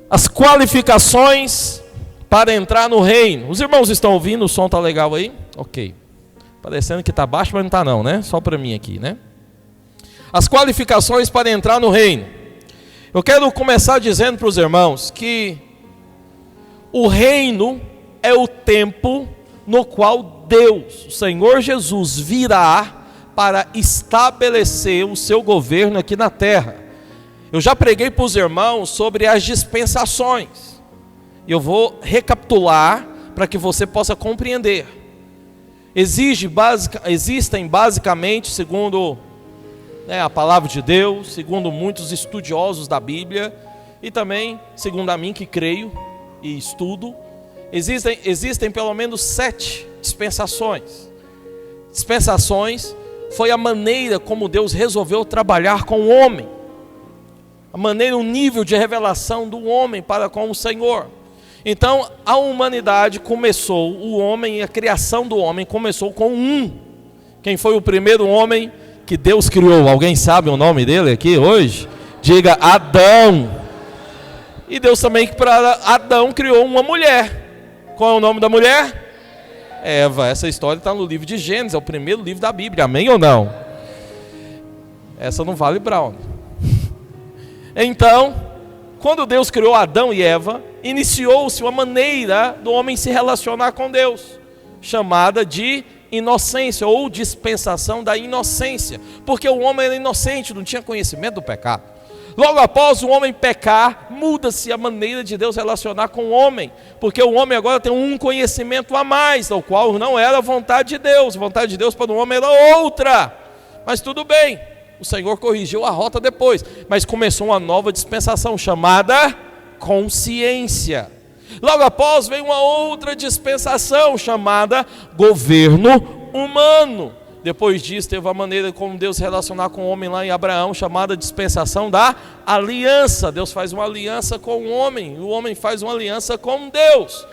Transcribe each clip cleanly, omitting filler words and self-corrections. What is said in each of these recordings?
As qualificações para entrar no reino. Os irmãos estão ouvindo? O som está legal aí? Ok. Parecendo que está baixo, mas não está não, né? Só para mim aqui, né? As qualificações para entrar no reino. Eu quero começar dizendo para os irmãos que o reino é o tempo no qual Deus, o Senhor Jesus, virá para estabelecer o seu governo aqui na terra. Eu já preguei para os irmãos sobre as dispensações. Eu vou recapitular para que você possa compreender. Existem basicamente, segundo a palavra de Deus, segundo muitos estudiosos da Bíblia, e também segundo a mim que creio e estudo, existem pelo menos 7 dispensações. Dispensações foi a maneira como Deus resolveu trabalhar com o homem, a maneira, o nível de revelação do homem para com o Senhor. Então a humanidade começou, o homem e a criação do homem começou com um. Quem foi o primeiro homem que Deus criou? Alguém sabe o nome dele aqui hoje? Diga: Adão. E Deus também, para Adão, criou uma mulher. Qual é o nome da mulher? Eva. Essa história está no livro de Gênesis, é o primeiro livro da Bíblia, amém ou não? Essa não vale Brown. Então, quando Deus criou Adão e Eva, iniciou-se uma maneira do homem se relacionar com Deus, chamada de inocência, ou dispensação da inocência, porque o homem era inocente, não tinha conhecimento do pecado. Logo após o homem pecar, muda-se a maneira de Deus relacionar com o homem, porque o homem agora tem um conhecimento a mais, o qual não era a vontade de Deus. A vontade de Deus para o homem era outra, mas tudo bem, o Senhor corrigiu a rota depois, mas começou uma nova dispensação chamada consciência. Logo após veio uma outra dispensação chamada governo humano. Depois disso teve a maneira como Deus relacionar com o homem lá em Abraão, chamada dispensação da aliança. Deus faz uma aliança com o homem faz uma aliança com Deus.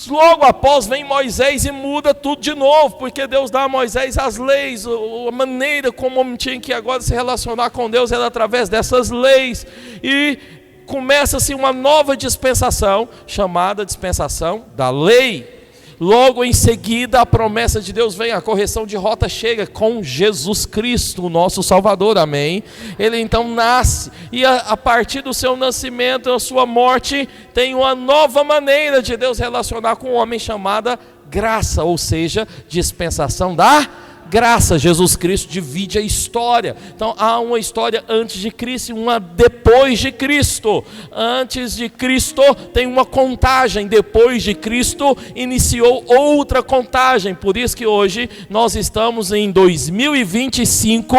Logo após vem Moisés e muda tudo de novo, porque Deus dá a Moisés as leis, a maneira como o homem tinha que agora se relacionar com Deus era através dessas leis, e começa-se uma nova dispensação, chamada dispensação da lei. Logo em seguida a promessa de Deus vem, a correção de rota chega com Jesus Cristo, o nosso Salvador, amém? Ele então nasce, e a partir do seu nascimento, a sua morte, tem uma nova maneira de Deus relacionar com o homem, chamada graça, ou seja, dispensação da graça. Jesus Cristo divide a história. Então há uma história antes de Cristo e uma depois de Cristo. Antes de Cristo tem uma contagem, depois de Cristo iniciou outra contagem. Por isso que hoje nós estamos em 2025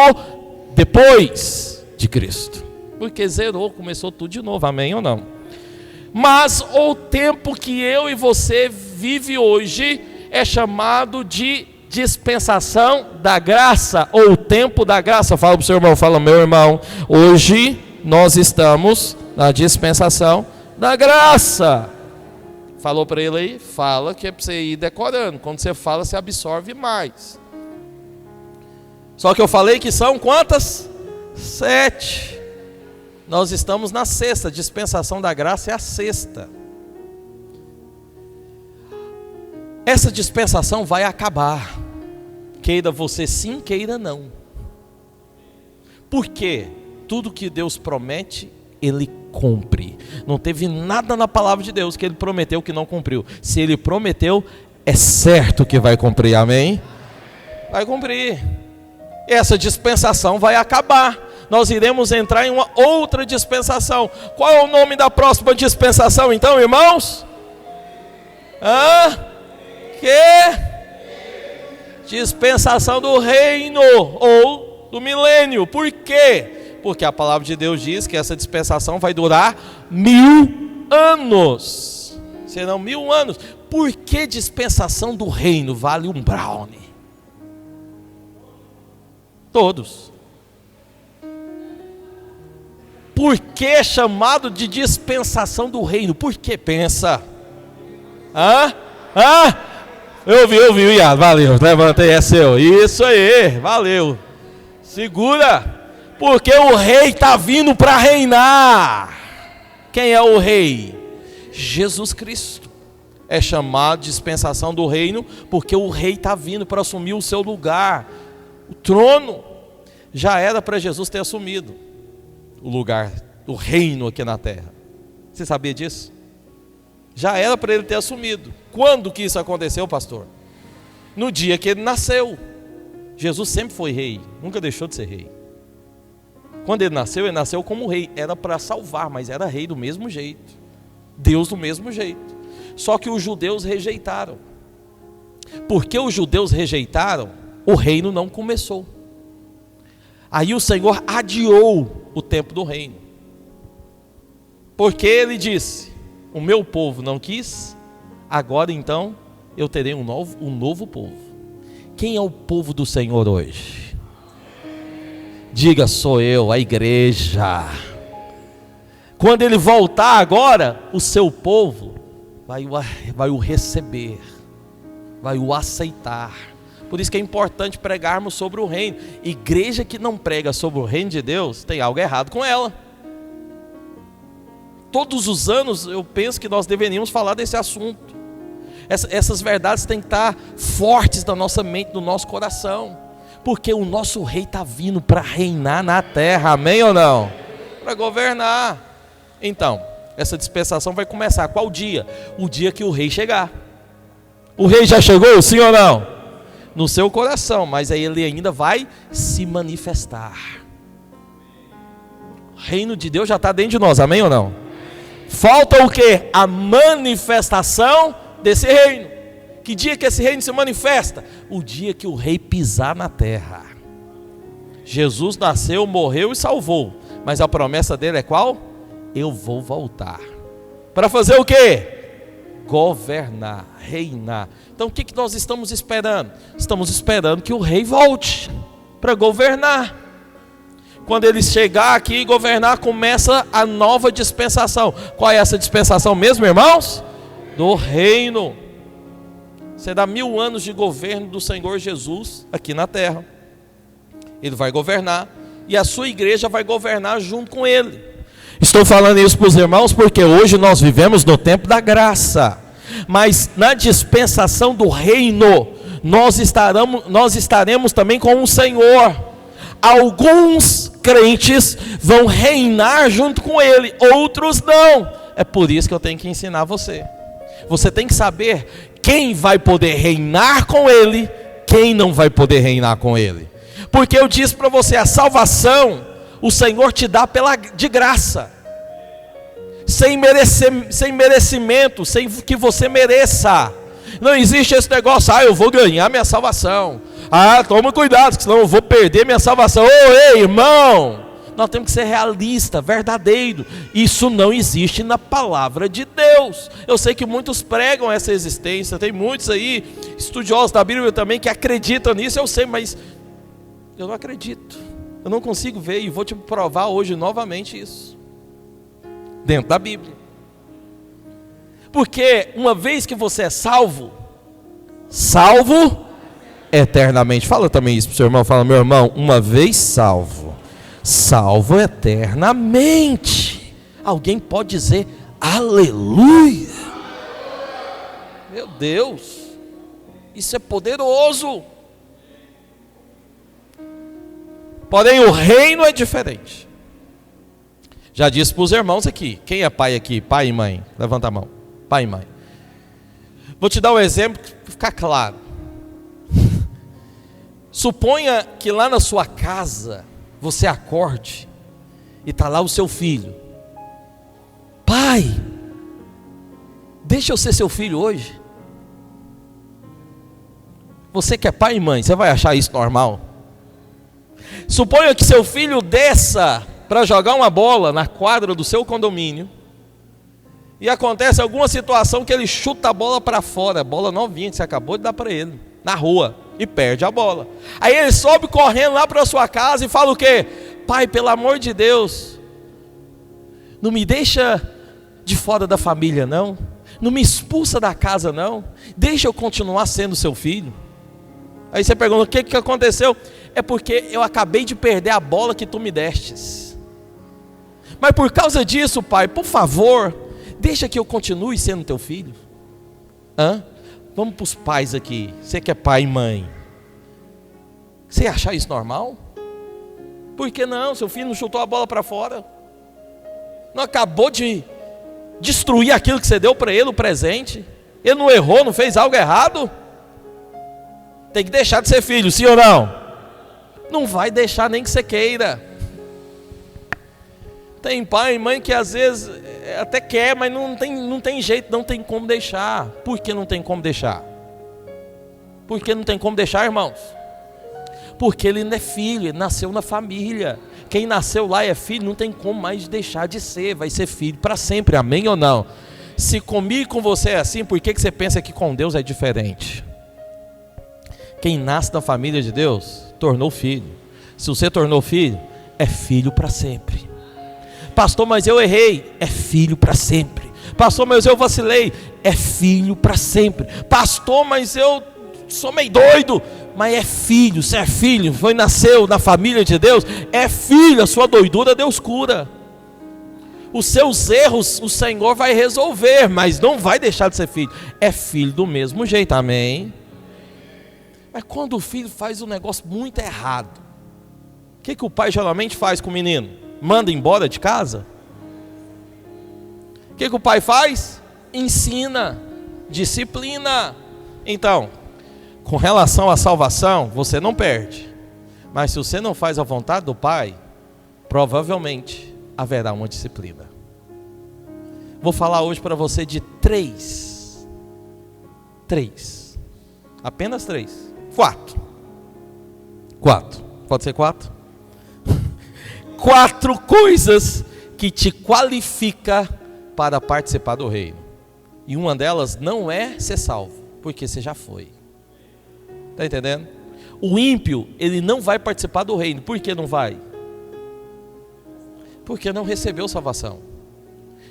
depois de Cristo, porque zerou, começou tudo de novo, amém ou não? Mas o tempo que eu e você vive hoje é chamado de dispensação da graça, ou o tempo da graça. Fala para o seu irmão, fala: meu irmão, hoje nós estamos na dispensação da graça. Falou para ele aí? Fala, que é para você ir decorando. Quando você fala, você absorve mais. Só que eu falei que são quantas? 7. Nós estamos na 6ª, dispensação da graça é a 6ª. Essa dispensação vai acabar, queira você sim, queira não. Porque tudo que Deus promete, Ele cumpre. Não teve nada na palavra de Deus que Ele prometeu que não cumpriu. Se Ele prometeu, é certo que vai cumprir, amém? Vai cumprir. Essa dispensação vai acabar. Nós iremos entrar em uma outra dispensação. Qual é o nome da próxima dispensação então, irmãos? Dispensação do reino, ou do milênio. Por quê? Porque a palavra de Deus diz que essa dispensação vai durar 1000 anos. Serão 1000 anos. Por que dispensação do reino vale um brownie? Todos. Por que é chamado de dispensação do reino? Por que? Pensa. Eu vi, Ian, valeu, levantei, é seu, isso aí, valeu, segura, porque o rei está vindo para reinar, Quem é o rei? Jesus Cristo. É chamado de dispensação do reino, porque o rei está vindo para assumir o seu lugar. O trono já era para Jesus ter assumido o lugar, o reino aqui na terra. Você sabia disso? Já era para ele ter assumido. Quando que isso aconteceu, pastor? No dia que ele nasceu. Jesus sempre foi rei, nunca deixou de ser rei. Quando ele nasceu como rei. Era para salvar, mas era rei do mesmo jeito. Deus do mesmo jeito. Só que os judeus rejeitaram. Porque os judeus rejeitaram, o reino não começou. Aí o Senhor adiou o tempo do reino. Porque ele disse: o meu povo não quis, agora então eu terei um novo povo. Quem é o povo do Senhor hoje? Diga: sou eu, a igreja. Quando ele voltar agora, o seu povo vai o receber, vai o aceitar. Por isso que é importante pregarmos sobre o reino. Igreja que não prega sobre o reino de Deus, tem algo errado com ela. Todos os anos eu penso que nós deveríamos falar desse assunto. Essas verdades têm que estar fortes na nossa mente, no nosso coração. Porque o nosso rei está vindo para reinar na terra, amém ou não? Para governar. Então, essa dispensação vai começar qual dia? O dia que o rei chegar. O rei já chegou, sim ou não? No seu coração, mas aí ele ainda vai se manifestar. O reino de Deus já está dentro de nós, amém ou não? Falta o que? A manifestação desse reino. Que dia que esse reino se manifesta? O dia que o rei pisar na terra. Jesus nasceu, morreu e salvou. Mas a promessa dele é qual? Eu vou voltar. Para fazer o quê? Governar, reinar. Então o que nós estamos esperando? Estamos esperando que o rei volte para governar. Quando ele chegar aqui e governar, começa a nova dispensação. Qual é essa dispensação mesmo, irmãos? Do reino. Será 1000 anos de governo do Senhor Jesus aqui na terra. Ele vai governar e a sua igreja vai governar junto com ele. Estou falando isso para os irmãos porque hoje nós vivemos no tempo da graça. Mas na dispensação do reino, nós estaremos também com o Senhor. Alguns crentes vão reinar junto com ele, outros não. É por isso que eu tenho que ensinar você. Você tem que saber quem vai poder reinar com ele, quem não vai poder reinar com ele. Porque eu disse para você, a salvação o Senhor te dá de graça, sem merecimento, sem que você mereça. Não existe esse negócio, eu vou ganhar minha salvação. Toma cuidado, senão eu vou perder minha salvação. Ei, irmão, nós temos que ser realistas, verdadeiro. Isso não existe na palavra de Deus. Eu sei que muitos pregam essa existência, tem muitos aí, estudiosos da Bíblia também, que acreditam nisso, eu sei, mas eu não acredito. Eu não consigo ver e vou te provar hoje novamente isso. Dentro da Bíblia. Porque uma vez que você é salvo eternamente. Fala também isso para o seu irmão. Fala: meu irmão, uma vez salvo eternamente. Alguém pode dizer aleluia? Meu Deus, isso é poderoso. Porém o reino é diferente. Já disse para os irmãos aqui. Quem é pai aqui? Pai e mãe? Levanta a mão. Pai e mãe. Vou te dar um exemplo para ficar claro. Suponha que lá na sua casa você acorde e está lá o seu filho. Pai, deixa eu ser seu filho hoje. Você que é pai e mãe, você vai achar isso normal? Suponha que seu filho desça para jogar uma bola na quadra do seu condomínio e acontece alguma situação que ele chuta a bola para fora, a bola novinha que você acabou de dar para ele, na rua, e perde a bola. Aí ele sobe correndo lá para sua casa e fala o quê? Pai, pelo amor de Deus, não me deixa de fora da família não, não me expulsa da casa não, deixa eu continuar sendo seu filho. Aí você pergunta: o que aconteceu? É porque eu acabei de perder a bola que tu me destes. Mas por causa disso, pai, por favor, deixa que eu continue sendo teu filho. Vamos para os pais aqui. Você que é pai e mãe, você achar isso normal? Por que não? Seu filho não chutou a bola para fora, não acabou de destruir aquilo que você deu para ele, o presente. Ele não errou, não fez algo errado. Tem que deixar de ser filho, sim ou não? Não vai deixar nem que você queira. Tem pai e mãe que às vezes até quer, mas não tem jeito, não tem como deixar. Por que não tem como deixar? Por que não tem como deixar, irmãos? Porque ele não é filho, ele nasceu na família. Quem nasceu lá é filho, não tem como mais deixar de ser, vai ser filho para sempre, amém ou não? Se comigo e com você é assim, por que você pensa que com Deus é diferente? Quem nasce na família de Deus, tornou filho. Se você tornou filho, é filho para sempre. Pastor, mas eu errei, é filho para sempre. Pastor, mas eu vacilei, é filho para sempre. Pastor, mas eu sou meio doido, mas é filho, você é filho, nasceu na família de Deus, é filho, a sua doidura Deus cura. Os seus erros o Senhor vai resolver, mas não vai deixar de ser filho. É filho do mesmo jeito, amém? Mas quando o filho faz um negócio muito errado, o que o pai geralmente faz com o menino? Manda embora de casa? O que o pai faz? Ensina, disciplina. Então, com relação à salvação, você não perde. Mas se você não faz a vontade do pai, provavelmente haverá uma disciplina. Vou falar hoje para você de três, apenas três, quatro, pode ser quatro? 4 coisas que te qualifica para participar do reino. E uma delas não é ser salvo, porque você já foi. Está entendendo? O ímpio, ele não vai participar do reino. Por que não vai? Porque não recebeu salvação.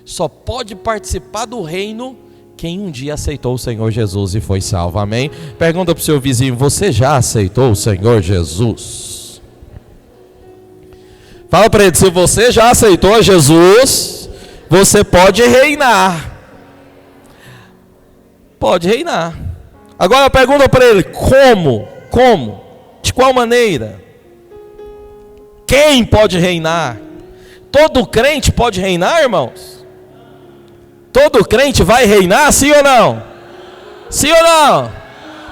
Só pode participar do reino quem um dia aceitou o Senhor Jesus e foi salvo, amém? Pergunta para o seu vizinho, você já aceitou o Senhor Jesus? Fala para ele, se você já aceitou Jesus, você pode reinar. Pode reinar. Agora pergunta para ele, como? De qual maneira? Quem pode reinar? Todo crente pode reinar, irmãos? Todo crente vai reinar, sim ou não? Sim ou não?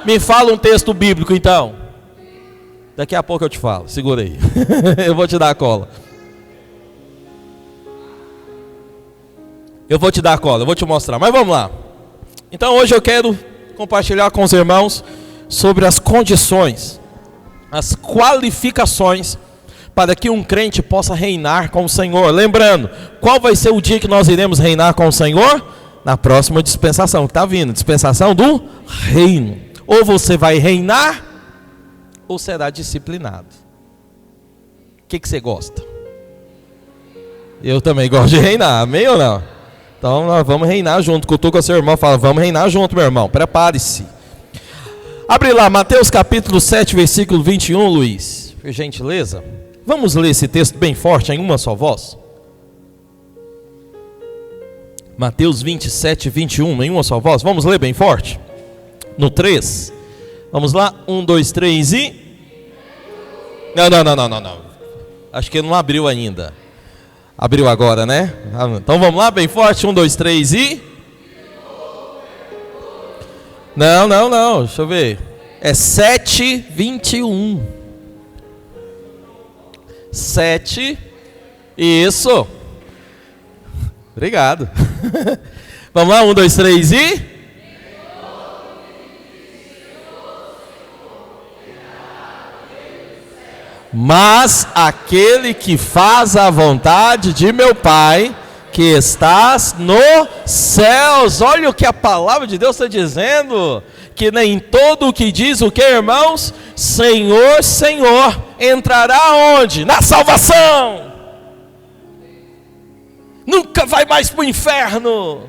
Me fala um texto bíblico então. Daqui a pouco eu te falo, segura aí. Eu vou te dar a cola. Eu vou te mostrar, mas vamos lá. Então hoje eu quero compartilhar com os irmãos sobre as condições, as qualificações para que um crente possa reinar com o Senhor. Lembrando, qual vai ser o dia que nós iremos reinar com o Senhor? Na próxima dispensação que está vindo, dispensação do reino. Ou você vai reinar, ou será disciplinado. O que você gosta? Eu também gosto de reinar, amém ou não? Então nós vamos reinar junto. Cutuca o seu irmão, fala, vamos reinar junto, meu irmão, prepare-se. Abre lá, Mateus capítulo 7, versículo 21, Luiz, por gentileza. Vamos ler esse texto bem forte em uma só voz. Mateus 27, 21, em uma só voz. Vamos ler bem forte. No 3. Vamos lá, 1, 2, 3 e... Não. Acho que ele não abriu ainda. Abriu agora, né? Então vamos lá, bem forte, 1, 2, 3 e... Não, deixa eu ver. É 7, 21. 7, isso. Obrigado. Vamos lá, 1, 2, 3 e... Mas aquele que faz a vontade de meu Pai, que estás nos céus. Olha o que a palavra de Deus está dizendo. Que nem todo o que diz o que, irmãos? Senhor, Senhor, entrará onde? Na salvação. Nunca vai mais para o inferno.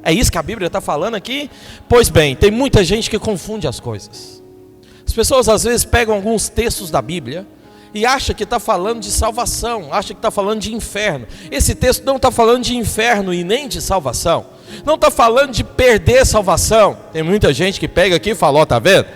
É isso que a Bíblia está falando aqui? Pois bem, tem muita gente que confunde as coisas. As pessoas às vezes pegam alguns textos da Bíblia e acha que está falando de salvação, acha que está falando de inferno. Esse texto não está falando de inferno e nem de salvação, não está falando de perder salvação. Tem muita gente que pega aqui e fala, ó, tá vendo?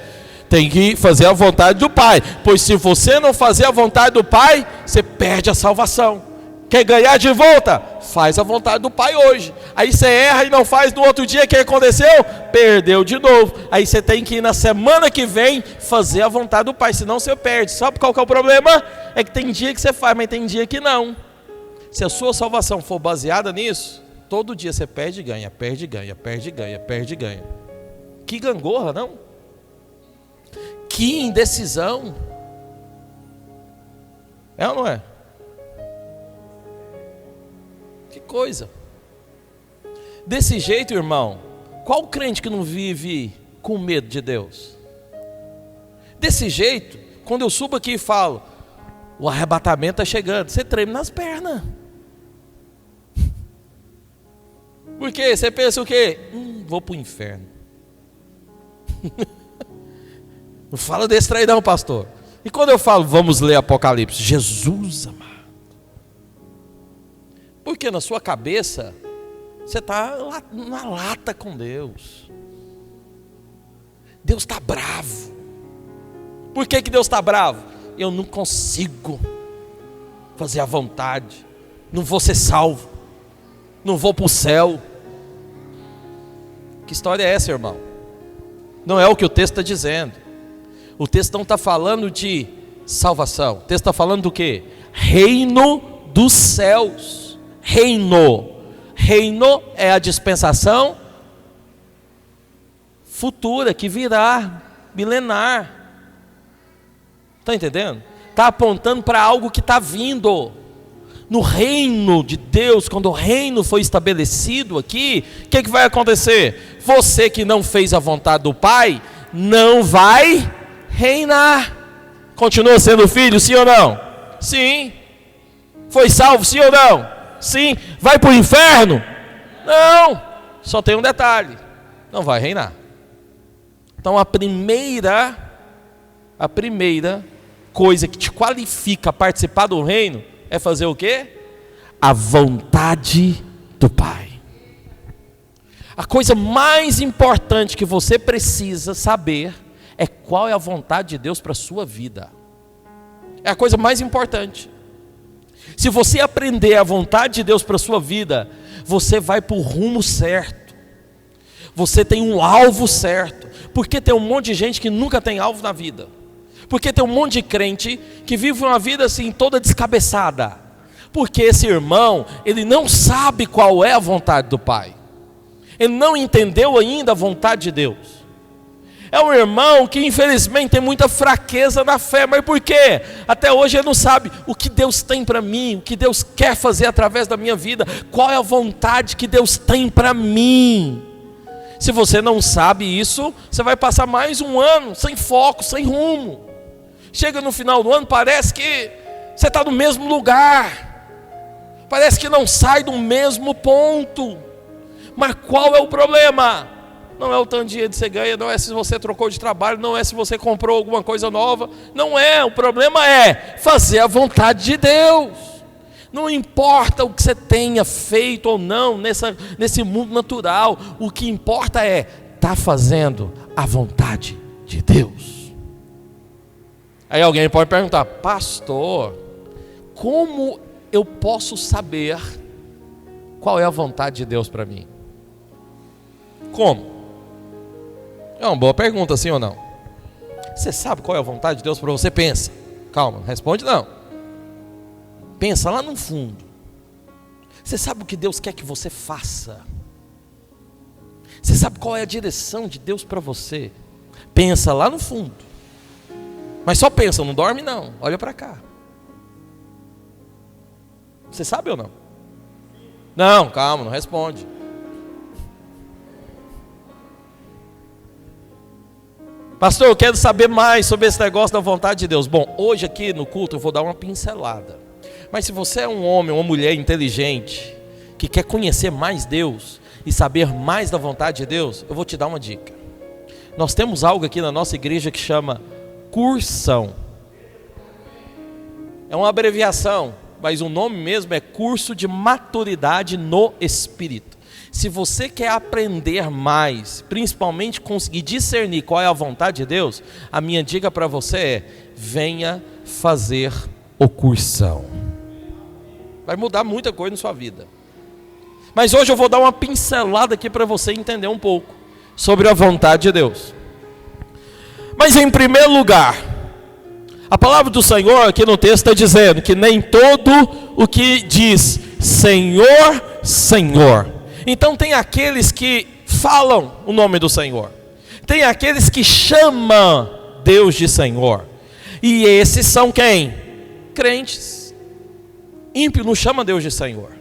Tem que fazer a vontade do Pai, pois se você não fazer a vontade do Pai, você perde a salvação. Quer ganhar de volta? Faz a vontade do Pai hoje. Aí você erra e não faz no outro dia, o que aconteceu? Perdeu de novo. Aí você tem que ir na semana que vem fazer a vontade do Pai, senão você perde. Sabe qual que é o problema? É que tem dia que você faz, mas tem dia que não. Se a sua salvação for baseada nisso, todo dia você perde e ganha, perde e ganha, perde e ganha, perde e ganha. Que gangorra, não? Que indecisão. É ou não é? Que coisa. Desse jeito, irmão, qual crente que não vive com medo de Deus? Desse jeito, quando eu subo aqui e falo, o arrebatamento está chegando, você treme nas pernas. Por quê? Você pensa o quê? Vou para o inferno. Não fala desse trem não, pastor. E quando eu falo, vamos ler Apocalipse, Jesus amado. Porque na sua cabeça, você está na lata com Deus. Deus está bravo. Por que Deus está bravo? Eu não consigo fazer a vontade. Não vou ser salvo. Não vou para o céu. Que história é essa, irmão? Não é o que o texto está dizendo. O texto não está falando de salvação. O texto está falando do quê? Reino dos céus. Reino. Reino é a dispensação futura, que virá, milenar. Está entendendo? Está apontando para algo que está vindo. No reino de Deus, quando o reino foi estabelecido aqui, o que vai acontecer? Você que não fez a vontade do Pai, não vai reinar. Continua sendo filho, sim ou não? Sim. Foi salvo, sim ou não? Sim. Vai para o inferno? Não. Só tem um detalhe: não vai reinar. Então a primeira coisa que te qualifica a participar do reino é fazer o quê? A vontade do Pai. A coisa mais importante que você precisa saber é qual é a vontade de Deus para a sua vida. É a coisa mais importante. Se você aprender a vontade de Deus para a sua vida, você vai para o rumo certo. Você tem um alvo certo. Porque tem um monte de gente que nunca tem alvo na vida. Porque tem um monte de crente que vive uma vida assim toda descabeçada. Porque esse irmão, ele não sabe qual é a vontade do Pai. Ele não entendeu ainda a vontade de Deus. É um irmão que infelizmente tem muita fraqueza na fé. Mas por quê? Até hoje ele não sabe o que Deus tem para mim, o que Deus quer fazer através da minha vida. Qual é a vontade que Deus tem para mim? Se você não sabe isso, você vai passar mais um ano sem foco, sem rumo. Chega no final do ano, parece que você está no mesmo lugar. Parece que não sai do mesmo ponto. Mas qual é o problema? Não é o tanto de dinheiro que você ganha, não é se você trocou de trabalho, não é se você comprou alguma coisa nova. Não é, o problema é fazer a vontade de Deus. Não importa o que você tenha feito ou não nesse mundo natural. O que importa é estar fazendo a vontade de Deus. Aí alguém pode perguntar: pastor, como eu posso saber qual é a vontade de Deus para mim? Como? É uma boa pergunta, sim ou não? Você sabe qual é a vontade de Deus para você? Pensa. Calma, não responde não. Pensa lá no fundo. Você sabe o que Deus quer que você faça? Você sabe qual é a direção de Deus para você? Pensa lá no fundo. Mas só pensa, não dorme não. Olha para cá. Você sabe ou não? Não, calma, não responde. Pastor, eu quero saber mais sobre esse negócio da vontade de Deus. Bom, hoje aqui no culto eu vou dar uma pincelada. Mas se você é um homem ou uma mulher inteligente, que quer conhecer mais Deus e saber mais da vontade de Deus, eu vou te dar uma dica. Nós temos algo aqui na nossa igreja que chama cursão. É uma abreviação, mas o nome mesmo é Curso de Maturidade no Espírito. Se você quer aprender mais, principalmente conseguir discernir qual é a vontade de Deus, a minha dica para você é: venha fazer o cursão. Vai mudar muita coisa na sua vida. Mas hoje eu vou dar uma pincelada aqui para você entender um pouco sobre a vontade de Deus. Mas em primeiro lugar, a palavra do Senhor aqui no texto está dizendo que nem todo o que diz Senhor, Senhor. Então tem aqueles que falam o nome do Senhor, tem aqueles que chamam Deus de Senhor, e esses são quem? Crentes. Ímpio não chama Deus de Senhor.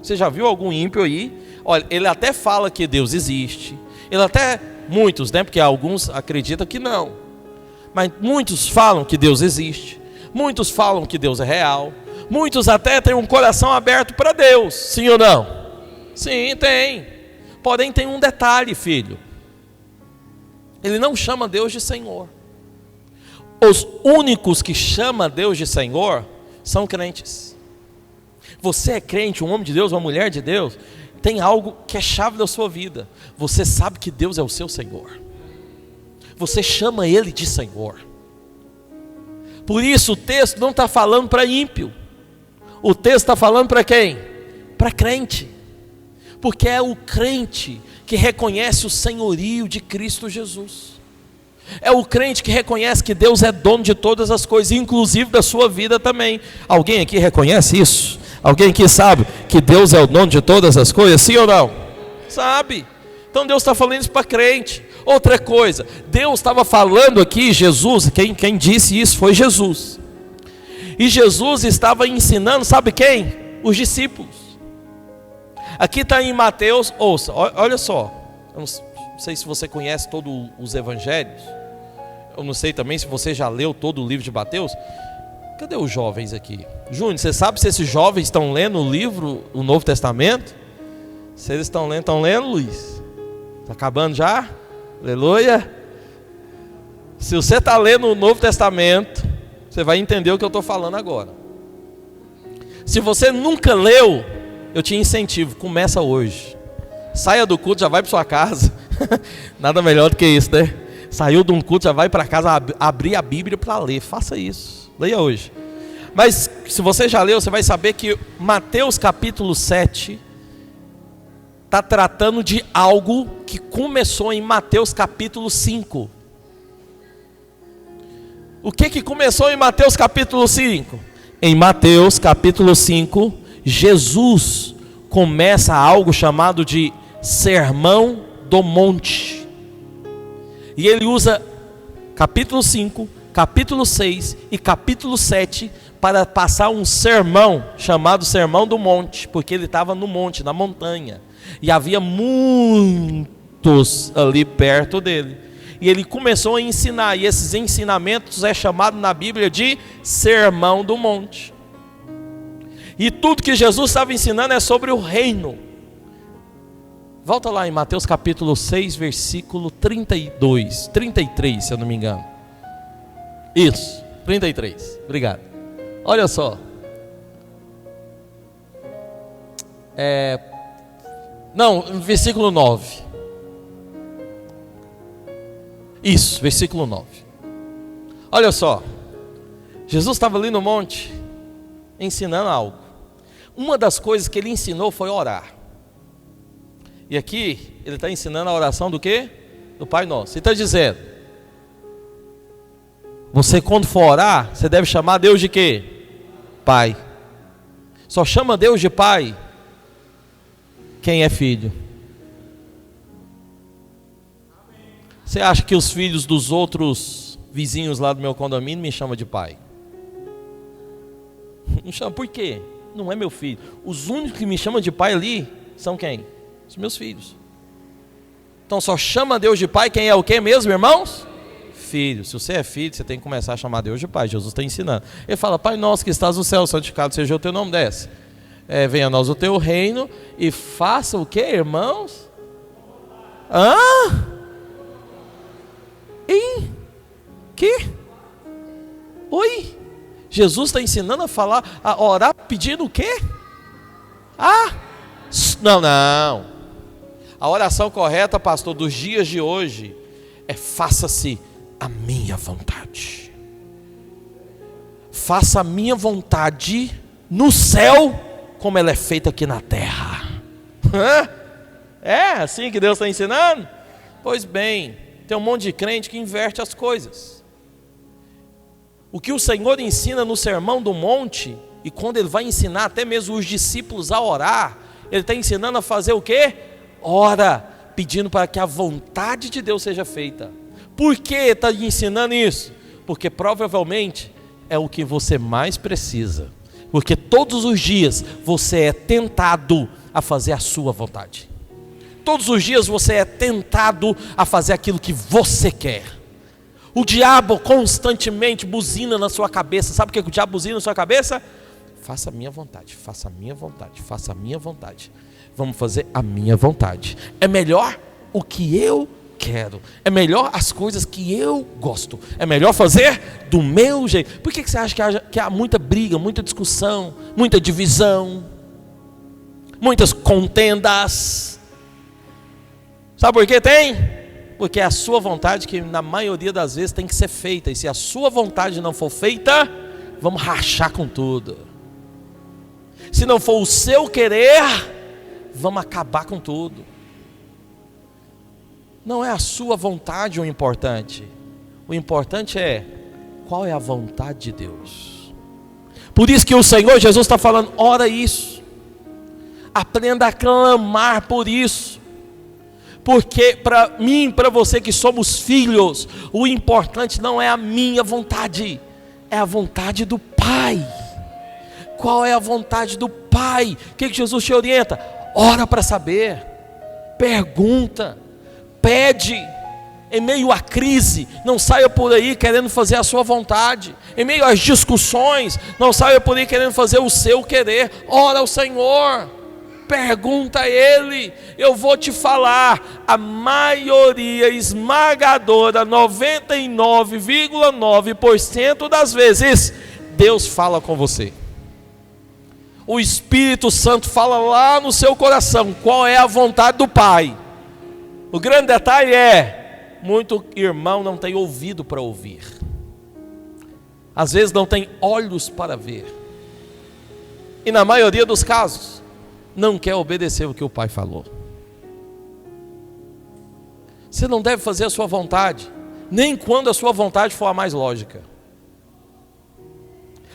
Você já viu algum ímpio aí? Olha, ele até fala que Deus existe, ele até, muitos, né, porque alguns acreditam que não, mas muitos falam que Deus existe, muitos falam que Deus é real, muitos até têm um coração aberto para Deus, sim ou não? Sim, tem. Porém tem um detalhe, filho. Ele não chama Deus de Senhor. Os únicos que chamam Deus de Senhor são crentes. Você é crente, um homem de Deus, uma mulher de Deus, tem algo que é chave da sua vida. Você sabe que Deus é o seu Senhor. Você chama Ele de Senhor. Por isso o texto não está falando para ímpio. O texto está falando para quem? Para crente. Porque é o crente que reconhece o senhorio de Cristo Jesus. É o crente que reconhece que Deus é dono de todas as coisas, inclusive da sua vida também. Alguém aqui reconhece isso? Alguém aqui sabe que Deus é o dono de todas as coisas, sim ou não? Sabe. Então Deus está falando isso para crente. Outra coisa, Deus estava falando aqui, Jesus, quem disse isso foi Jesus. E Jesus estava ensinando, sabe quem? Os discípulos. Aqui está em Mateus, ouça, olha só. Eu não sei se você conhece todos os evangelhos. Eu não sei também se você já leu todo o livro de Mateus. Cadê os jovens aqui? Júnior, você sabe se esses jovens estão lendo o livro, o Novo Testamento? Se eles estão lendo, Luiz? Está acabando já? Aleluia. Se você está lendo o Novo Testamento, você vai entender o que eu estou falando agora. Se você nunca leu, eu te incentivo, começa hoje. Saia do culto, já vai para sua casa. Nada melhor do que isso, né? Saiu de um culto, já vai para casa abrir a Bíblia para ler. Faça isso, leia hoje. Mas se você já leu, você vai saber que Mateus capítulo 7 está tratando de algo que começou em Mateus capítulo 5. O que começou em Mateus capítulo 5? Em Mateus capítulo 5, Jesus começa algo chamado de Sermão do Monte. E ele usa capítulo 5, capítulo 6 e capítulo 7 para passar um sermão chamado Sermão do Monte, porque ele estava no monte, na montanha, e havia muitos ali perto dele. E ele começou a ensinar, e esses ensinamentos é chamado na Bíblia de Sermão do Monte. E tudo que Jesus estava ensinando é sobre o reino. Volta lá em Mateus capítulo 6, versículo 32, 33, se eu não me engano. Isso, 33, obrigado. Olha só. Não, versículo 9. Isso, versículo 9. Olha só. Jesus estava ali no monte, ensinando algo. Uma das coisas que ele ensinou foi orar. E aqui ele está ensinando a oração do quê? Do Pai Nosso. Ele está dizendo: você quando for orar, você deve chamar Deus de quê? Pai. Só chama Deus de Pai quem é filho. Você acha que os filhos dos outros vizinhos lá do meu condomínio me chamam de pai? Não chama, por quê? Não é meu filho. Os únicos que me chamam de pai ali são quem? Os meus filhos. Então só chama Deus de pai quem é o quê mesmo, irmãos? Filho. Se você é filho, você tem que começar a chamar Deus de pai. Jesus está ensinando. Ele fala: Pai nosso que estás no céu, santificado seja o teu nome. Desce. Venha a nós o teu reino e faça o quê, irmãos? Que? Oi? Jesus está ensinando a falar, a orar pedindo o quê? Não. A oração correta, pastor, dos dias de hoje é: faça-se a minha vontade. Faça a minha vontade no céu como ela é feita aqui na terra. É assim que Deus está ensinando? Pois bem, tem um monte de crente que inverte as coisas. O que o Senhor ensina no Sermão do Monte, e quando Ele vai ensinar até mesmo os discípulos a orar, Ele está ensinando a fazer o quê? Ora, pedindo para que a vontade de Deus seja feita. Por que está ensinando isso? Porque provavelmente é o que você mais precisa. Porque todos os dias você é tentado a fazer a sua vontade. Todos os dias você é tentado a fazer aquilo que você quer. O diabo constantemente buzina na sua cabeça. Sabe o que o diabo buzina na sua cabeça? Faça a minha vontade, faça a minha vontade, faça a minha vontade. Vamos fazer a minha vontade. É melhor o que eu quero. É melhor as coisas que eu gosto. É melhor fazer do meu jeito. Por que você acha que há muita briga, muita discussão, muita divisão, muitas contendas? Sabe por que tem? Porque é a sua vontade que na maioria das vezes tem que ser feita. E se a sua vontade não for feita, vamos rachar com tudo. Se não for o seu querer, vamos acabar com tudo. Não é a sua vontade o importante. O importante é qual é a vontade de Deus. Por isso que o Senhor Jesus está falando: ora isso. Aprenda a clamar por isso. Porque para mim, para você que somos filhos, o importante não é a minha vontade, é a vontade do Pai. Qual é a vontade do Pai? O que Jesus te orienta? Ora para saber, pergunta, pede. Em meio à crise, não saia por aí querendo fazer a sua vontade. Em meio às discussões, não saia por aí querendo fazer o seu querer. Ora ao Senhor, pergunta a Ele. Eu vou te falar, a maioria esmagadora, 99,9% das vezes, Deus fala com você. O Espírito Santo fala lá no seu coração qual é a vontade do Pai. O grande detalhe é: muito irmão não tem ouvido para ouvir, às vezes não tem olhos para ver, e na maioria dos casos não quer obedecer o que o Pai falou. Você não deve fazer a sua vontade, nem quando a sua vontade for a mais lógica,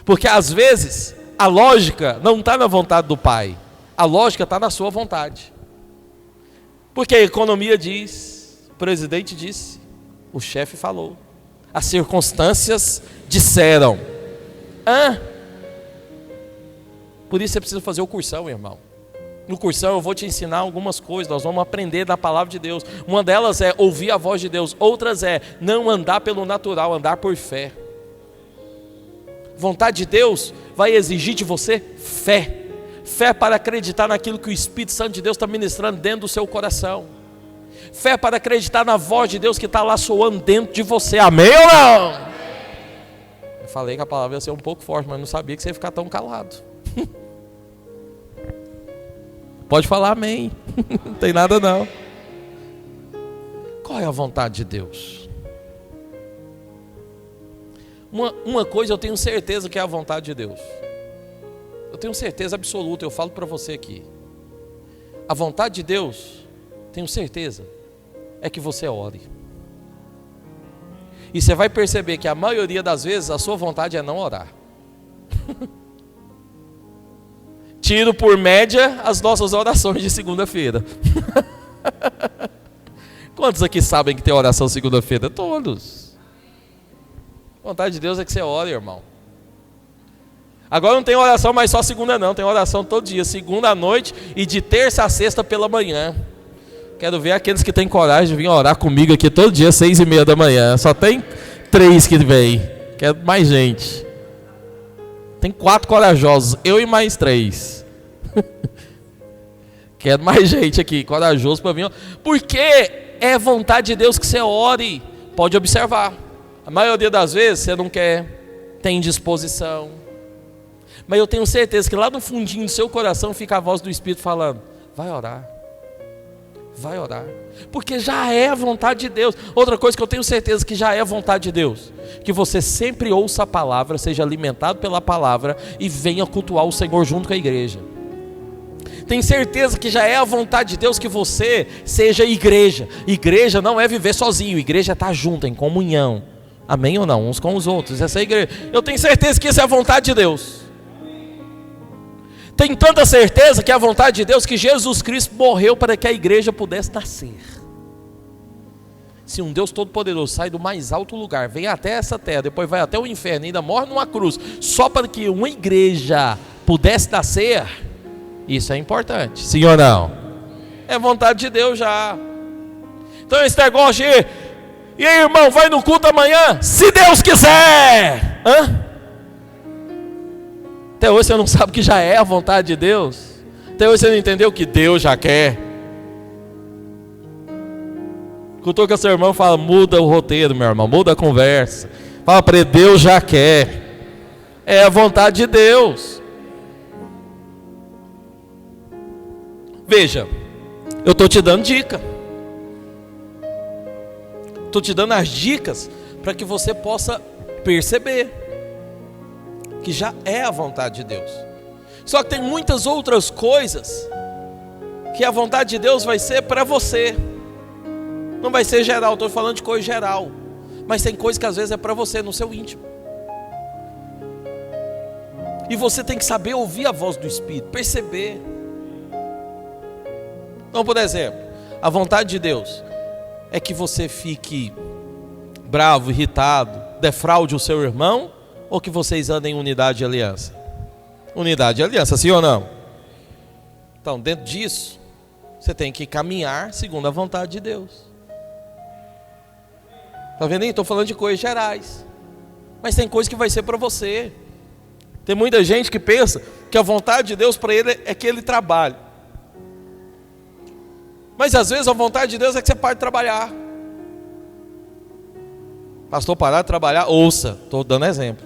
porque às vezes a lógica não está na vontade do Pai, a lógica está na sua vontade. Porque a economia diz, o presidente disse, o chefe falou, as circunstâncias disseram. Por isso você precisa fazer o cursão, irmão. No cursão eu vou te ensinar algumas coisas, nós vamos aprender da palavra de Deus. Uma delas é ouvir a voz de Deus, outras é não andar pelo natural, andar por fé. Vontade de Deus vai exigir de você fé. Fé para acreditar naquilo que o Espírito Santo de Deus está ministrando dentro do seu coração. Fé para acreditar na voz de Deus que está lá soando dentro de você. Amém ou não? Eu falei que a palavra ia ser um pouco forte, mas não sabia que você ia ficar tão calado. Pode falar amém. Não tem nada não. Qual é a vontade de Deus? Uma coisa eu tenho certeza que é a vontade de Deus. Eu tenho certeza absoluta, eu falo para você aqui. A vontade de Deus, tenho certeza, é que você ore. E você vai perceber que a maioria das vezes a sua vontade é não orar. Tiro por média as nossas orações de segunda-feira. Quantos aqui sabem que tem oração segunda-feira? Todos. A vontade de Deus é que você ore, irmão. Agora não tem oração mais só segunda não, tem oração todo dia, segunda à noite e de terça a sexta pela manhã. Quero ver aqueles que têm coragem de vir orar comigo aqui todo dia, 6:30 da manhã. Só tem 3 que vem, quero mais gente. Tem 4 corajosos, eu e mais 3. Quero mais gente aqui, corajoso para vir. Porque é vontade de Deus que você ore. Pode observar, a maioria das vezes você não quer, tem disposição. Mas eu tenho certeza que lá no fundinho do seu coração fica a voz do Espírito falando: vai orar. Vai orar. Porque já é a vontade de Deus. Outra coisa que eu tenho certeza que já é a vontade de Deus: que você sempre ouça a palavra, seja alimentado pela palavra e venha cultuar o Senhor junto com a igreja. Tenho certeza que já é a vontade de Deus que você seja igreja. Igreja não é viver sozinho, igreja é estar junto, em comunhão. Amém ou não? Uns com os outros. Essa é a igreja. Eu tenho certeza que isso é a vontade de Deus. Tenho tanta certeza que é a vontade de Deus que Jesus Cristo morreu para que a igreja pudesse nascer. Se um Deus Todo-Poderoso sai do mais alto lugar, vem até essa terra, depois vai até o inferno e ainda morre numa cruz, só para que uma igreja pudesse nascer, isso é importante, sim ou não? É vontade de Deus já. Então esse negócio de: e aí, irmão, vai no culto amanhã? Se Deus quiser. Até hoje você não sabe que já é a vontade de Deus. Até hoje você não entendeu que Deus já quer. Escutou que seu irmão fala: muda o roteiro, meu irmão, muda a conversa. Fala para ele: Deus já quer. É a vontade de Deus. Veja, eu estou te dando dica. Estou te dando as dicas para que você possa perceber que já é a vontade de Deus. Só que tem muitas outras coisas que a vontade de Deus vai ser para você. Não vai ser geral, estou falando de coisa geral. Mas tem coisa que às vezes é para você, no seu íntimo. E você tem que saber ouvir a voz do Espírito, perceber. Então, por exemplo, a vontade de Deus é que você fique bravo, irritado, defraude o seu irmão, ou que vocês andem em unidade e aliança? Unidade e aliança, sim ou não? Então, dentro disso, você tem que caminhar segundo a vontade de Deus. Está vendo aí? Estou falando de coisas gerais. Mas tem coisa que vai ser para você. Tem muita gente que pensa que a vontade de Deus para ele é que ele trabalhe. Mas às vezes a vontade de Deus é que você pare de trabalhar. Pastor, parar de trabalhar? Ouça, estou dando exemplo.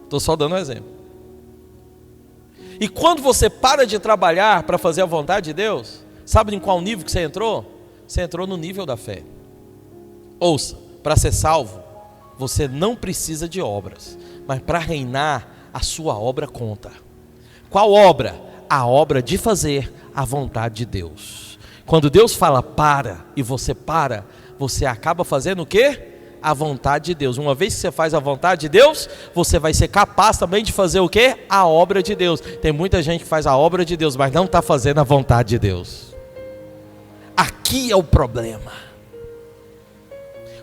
Estou só dando um exemplo. E quando você para de trabalhar para fazer a vontade de Deus, sabe em qual nível que você entrou? Você entrou no nível da fé. Ouça, para ser salvo, você não precisa de obras, mas para reinar, a sua obra conta. Qual obra? A obra de fazer a vontade de Deus. Quando Deus fala para, e você para, você acaba fazendo o quê? A vontade de Deus. Uma vez que você faz a vontade de Deus, você vai ser capaz também de fazer o quê? A obra de Deus. Tem muita gente que faz a obra de Deus, mas não está fazendo a vontade de Deus. Aqui é o problema.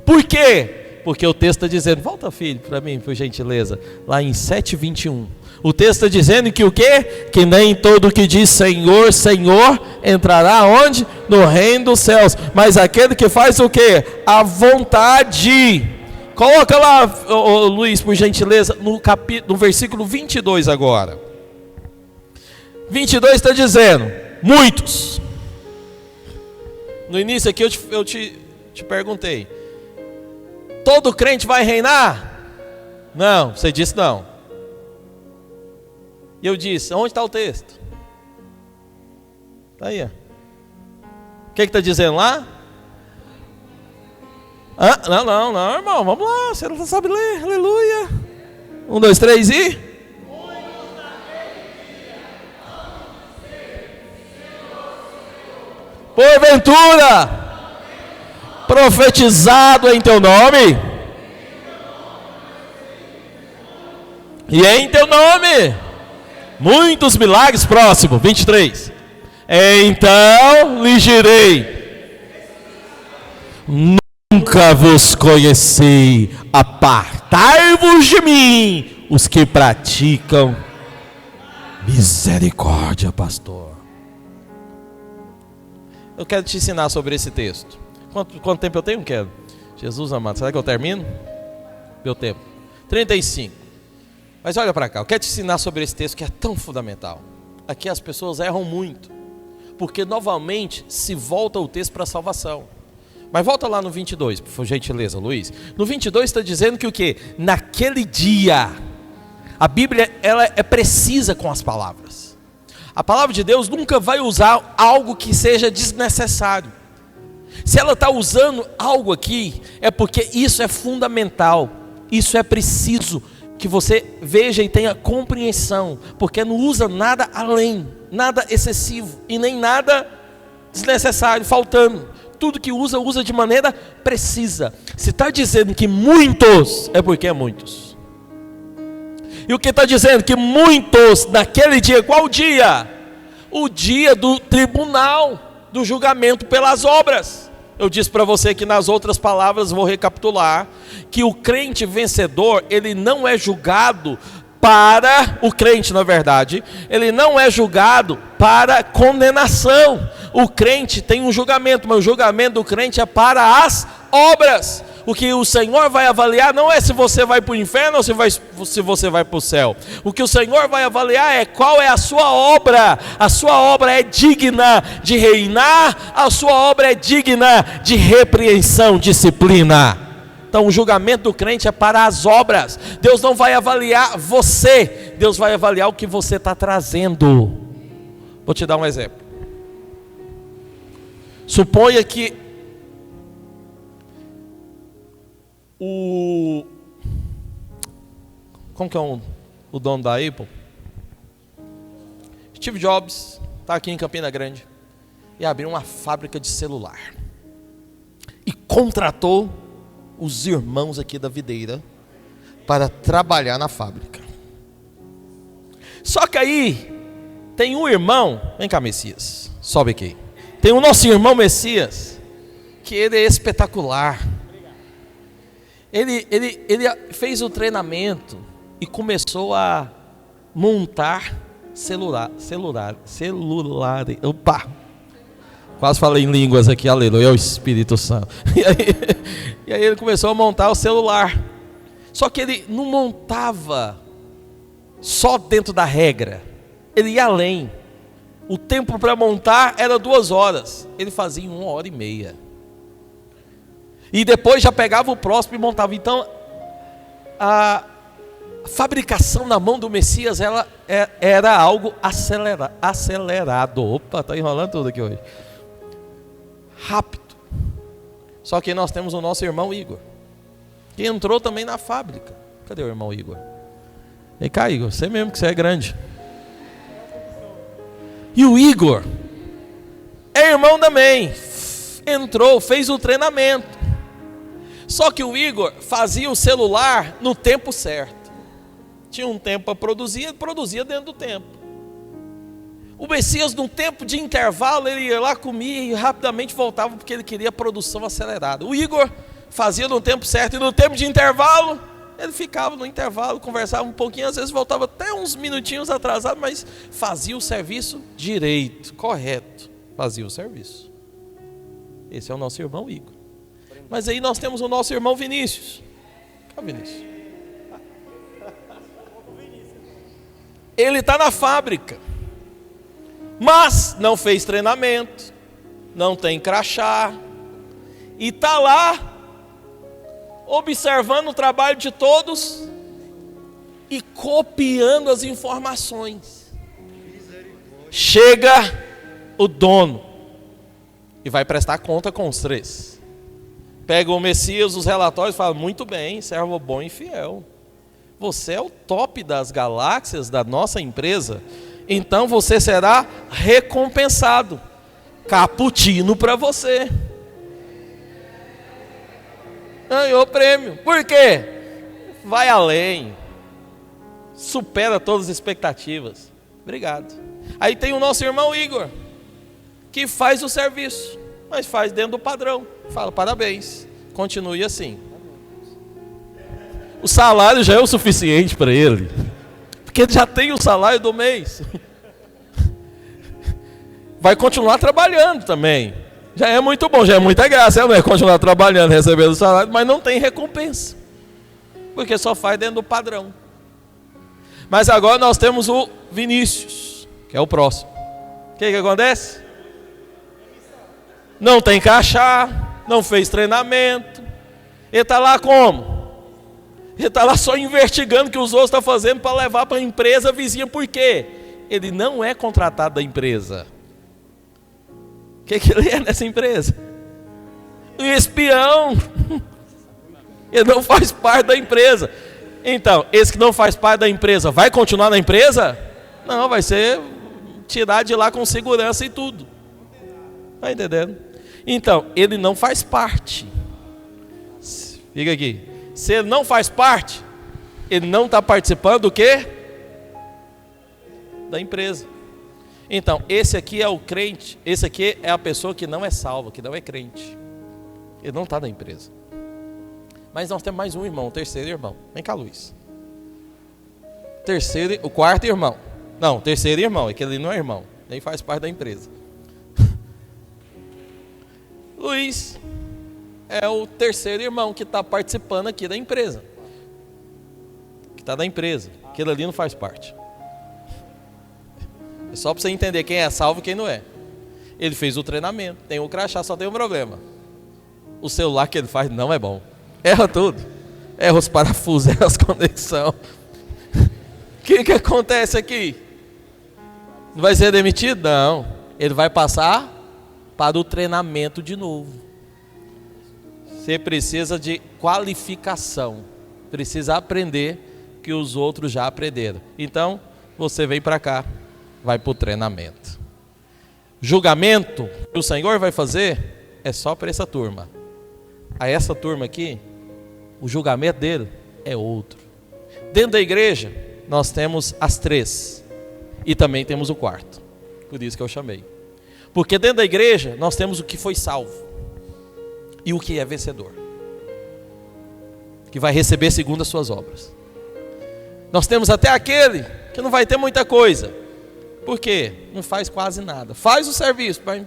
Por quê? Porque o texto está dizendo, volta filho para mim, por gentileza, lá em 7:21. O texto está dizendo que o quê? Que nem todo que diz Senhor, Senhor, entrará onde? No reino dos céus. Mas aquele que faz o quê? A vontade. Coloca lá, Luiz, por gentileza, no versículo 22 agora. 22 está dizendo, muitos. No início aqui eu te perguntei, todo crente vai reinar? Não, você disse não. E eu disse, onde está o texto? Está aí. O que está dizendo lá? Não, irmão, vamos lá, você não sabe ler, aleluia. 1, 2, 3 e... Porventura, profetizado em teu nome, e em teu nome, muitos milagres. Próximo, 23. Então lhe direi, nunca vos conheci, apartai-vos de mim, os que praticam misericórdia. Pastor, eu quero te ensinar sobre esse texto. Quanto tempo eu tenho? Quero. Jesus amado, será que eu termino? Meu tempo. 35. Mas olha para cá, eu quero te ensinar sobre esse texto que é tão fundamental. Aqui as pessoas erram muito, porque novamente se volta o texto para a salvação. Mas volta lá no 22, por gentileza, Luiz. No 22 está dizendo que o quê? Naquele dia. A Bíblia, ela é precisa com as palavras. A palavra de Deus nunca vai usar algo que seja desnecessário. Se ela está usando algo aqui, é porque isso é fundamental. Isso é preciso que você veja e tenha compreensão. Porque não usa nada além, nada excessivo e nem nada desnecessário, faltando. Tudo que usa, usa de maneira precisa. Se está dizendo que muitos, é porque é muitos. E o que está dizendo que muitos naquele dia, qual dia? O dia do tribunal, do julgamento pelas obras. Eu disse para você que nas outras palavras, vou recapitular, que o crente vencedor, ele não é julgado para, o crente na verdade, ele não é julgado para condenação. O crente tem um julgamento, mas o julgamento do crente é para as obras. O que o Senhor vai avaliar não é se você vai para o inferno ou se você vai para o céu. O que o Senhor vai avaliar é qual é a sua obra. A sua obra é digna de reinar, a sua obra é digna de repreensão, disciplina. Então o julgamento do crente é para as obras. Deus não vai avaliar você, Deus vai avaliar o que você está trazendo. Vou te dar um exemplo. Suponha que como que é o dono da Apple? Steve Jobs está aqui em Campina Grande e abriu uma fábrica de celular e contratou os irmãos aqui da videira para trabalhar na fábrica. Só que aí tem um irmão, vem cá Messias, sobe aqui. Tem o nosso irmão Messias, que ele é espetacular. Ele fez o treinamento e começou a montar celular. Opa! Quase falei em línguas aqui, aleluia, é o Espírito Santo. E aí ele começou a montar o celular. Só que ele não montava só dentro da regra. Ele ia além. O tempo para montar era 2 horas. Ele fazia em 1h30. E depois já pegava o próximo e montava. Então, a fabricação na mão do Messias, ela era algo acelerado. Opa, está enrolando tudo aqui hoje. Rápido. Só que nós temos o nosso irmão Igor, que entrou também na fábrica. Cadê o irmão Igor? Vem cá, Igor, você mesmo que você é grande. E o Igor é irmão também. Entrou, fez o treinamento. Só que o Igor fazia o celular no tempo certo. Tinha um tempo para produzir, ele produzia dentro do tempo. O Messias, no tempo de intervalo, ele ia lá, comia e rapidamente voltava, porque ele queria produção acelerada. O Igor fazia no tempo certo e no tempo de intervalo, ele ficava no intervalo, conversava um pouquinho, às vezes voltava até uns minutinhos atrasado, mas fazia o serviço direito, correto. Fazia o serviço. Esse é o nosso irmão Igor. Mas aí nós temos o nosso irmão Vinícius. Cadê o Vinícius? Ele está na fábrica, mas não fez treinamento, não tem crachá, e está lá, observando o trabalho de todos, e copiando as informações. Chega o dono, e vai prestar conta com os 3. Pega o Messias, os relatórios, e fala: muito bem, servo bom e fiel. Você é o top das galáxias da nossa empresa, então você será recompensado. Cappuccino para você. Ganhou prêmio. Por quê? Vai além. Supera todas as expectativas. Obrigado. Aí tem o nosso irmão Igor, que faz o serviço, mas faz dentro do padrão. Fala: parabéns, continue assim. O salário já é o suficiente para ele, porque ele já tem o salário do mês. Vai continuar trabalhando também. Já é muito bom, já é muita graça, não é? Continuar trabalhando, recebendo o salário, mas não tem recompensa, porque só faz dentro do padrão. Mas agora nós temos o Vinícius, que é o próximo. O que acontece? Não tem crachá, não fez treinamento. Ele está lá como? Ele está lá só investigando o que os outros estão fazendo para levar para a empresa vizinha. Por quê? Ele não é contratado da empresa. O que ele é nessa empresa? Um espião. Ele não faz parte da empresa. Então, esse que não faz parte da empresa, vai continuar na empresa? Não, vai ser tirado de lá com segurança e tudo. Está entendendo? Então, ele não faz parte. Fica aqui. Se ele não faz parte, ele não está participando do quê? Da empresa. Então, esse aqui é o crente. Esse aqui é a pessoa que não é salva, que não é crente. Ele não está na empresa. Mas nós temos mais um irmão, o terceiro irmão. Vem cá, Luiz. O quarto irmão. Não, o terceiro irmão, é que ele não é irmão, nem faz parte da empresa. Luiz é o terceiro irmão que está participando aqui da empresa. Que está da empresa. Aquele ali não faz parte. É só para você entender quem é salvo e quem não é. Ele fez o treinamento, tem o crachá, só tem um problema. O celular que ele faz não é bom. Erra tudo. Erra os parafusos, erra as conexões. O que acontece aqui? Não vai ser demitido? Não. Ele vai passar para o treinamento de novo. Você precisa de qualificação. Precisa aprender que os outros já aprenderam. Então, você vem para cá, vai para o treinamento. Julgamento que o Senhor vai fazer é só para essa turma. A essa turma aqui, o julgamento dele é outro. Dentro da igreja, nós temos as três. E também temos o quarto. Por isso que eu chamei. Porque dentro da igreja, nós temos o que foi salvo. E o que é vencedor. Que vai receber segundo as suas obras. Nós temos até aquele que não vai ter muita coisa. Por quê? Não faz quase nada. Faz o serviço, mas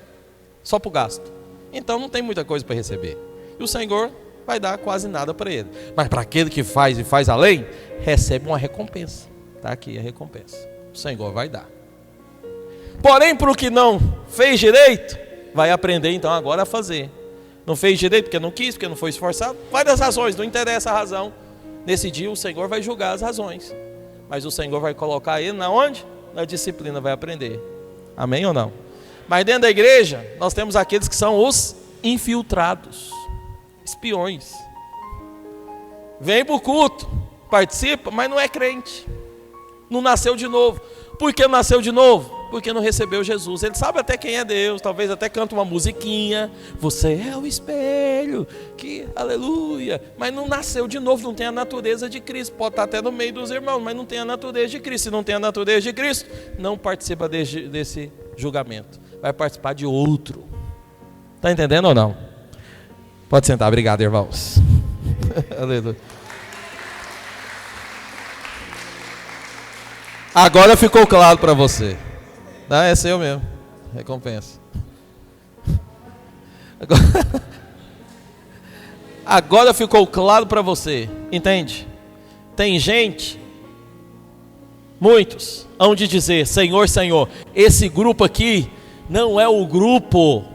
só para o gasto. Então não tem muita coisa para receber. E o Senhor vai dar quase nada para ele. Mas para aquele que faz e faz além, recebe uma recompensa. Está aqui a recompensa. O Senhor vai dar. Porém, para o que não fez direito, vai aprender então agora a fazer. Não fez direito porque não quis, porque não foi esforçado. Várias razões, não interessa a razão. Nesse dia o Senhor vai julgar as razões. Mas o Senhor vai colocar ele na onde? Na disciplina, vai aprender. Amém ou não? Mas dentro da igreja, nós temos aqueles que são os infiltrados. Espiões. Vem para o culto, participa, mas não é crente. Não nasceu de novo. Por que não nasceu de novo? Porque não recebeu Jesus. Ele sabe até quem é Deus, talvez até canta uma musiquinha. Você é o espelho, que aleluia. Mas não nasceu de novo, não tem a natureza de Cristo. Pode estar até no meio dos irmãos, mas não tem a natureza de Cristo. Se não tem a natureza de Cristo, não participa desse julgamento. Vai participar de outro. Está entendendo ou não? Pode sentar, obrigado, irmãos. Aleluia. Agora ficou claro para você. Não, é seu mesmo. Recompensa. Agora ficou claro para você. Entende? Tem gente, muitos, hão de dizer: Senhor, Senhor, esse grupo aqui não é o grupo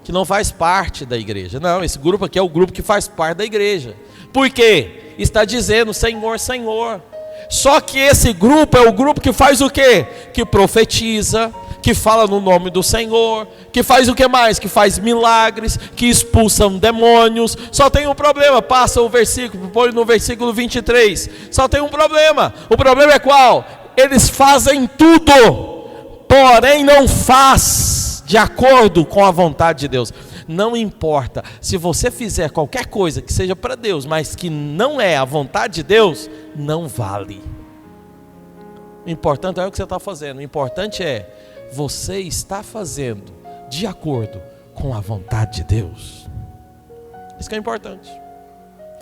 que não faz parte da igreja. Não, esse grupo aqui é o grupo que faz parte da igreja. Por quê? Está dizendo Senhor, Senhor. Só que esse grupo é o grupo que faz o quê? Que profetiza, que fala no nome do Senhor, que faz o que mais? Que faz milagres, que expulsam demônios. Só tem um problema, passa o versículo, põe no versículo 23. Só tem um problema. O problema é qual? Eles fazem tudo, porém não faz de acordo com a vontade de Deus. Não importa, se você fizer qualquer coisa que seja para Deus, mas que não é a vontade de Deus, não vale. O importante não é o que você está fazendo, o importante é você está fazendo de acordo com a vontade de Deus. Isso que é importante.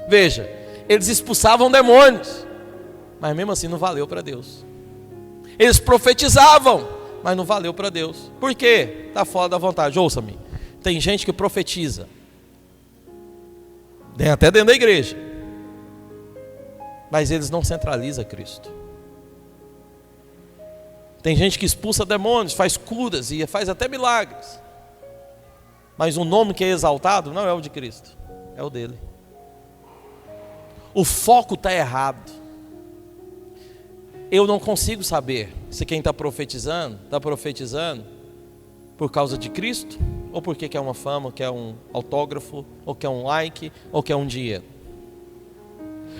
Veja, eles expulsavam demônios, mas mesmo assim não valeu para Deus. Eles profetizavam, mas não valeu para Deus. Por quê? Está fora da vontade. Ouça-me. Tem gente que profetiza, até dentro da igreja, mas eles não centralizam Cristo. Tem gente que expulsa demônios, faz curas e faz até milagres, Mas o nome que é exaltado não é o de Cristo, é o dele. O foco está errado. Eu não consigo saber se quem está profetizando por causa de Cristo, ou porque quer uma fama, quer um autógrafo, ou quer um like, ou quer um dinheiro.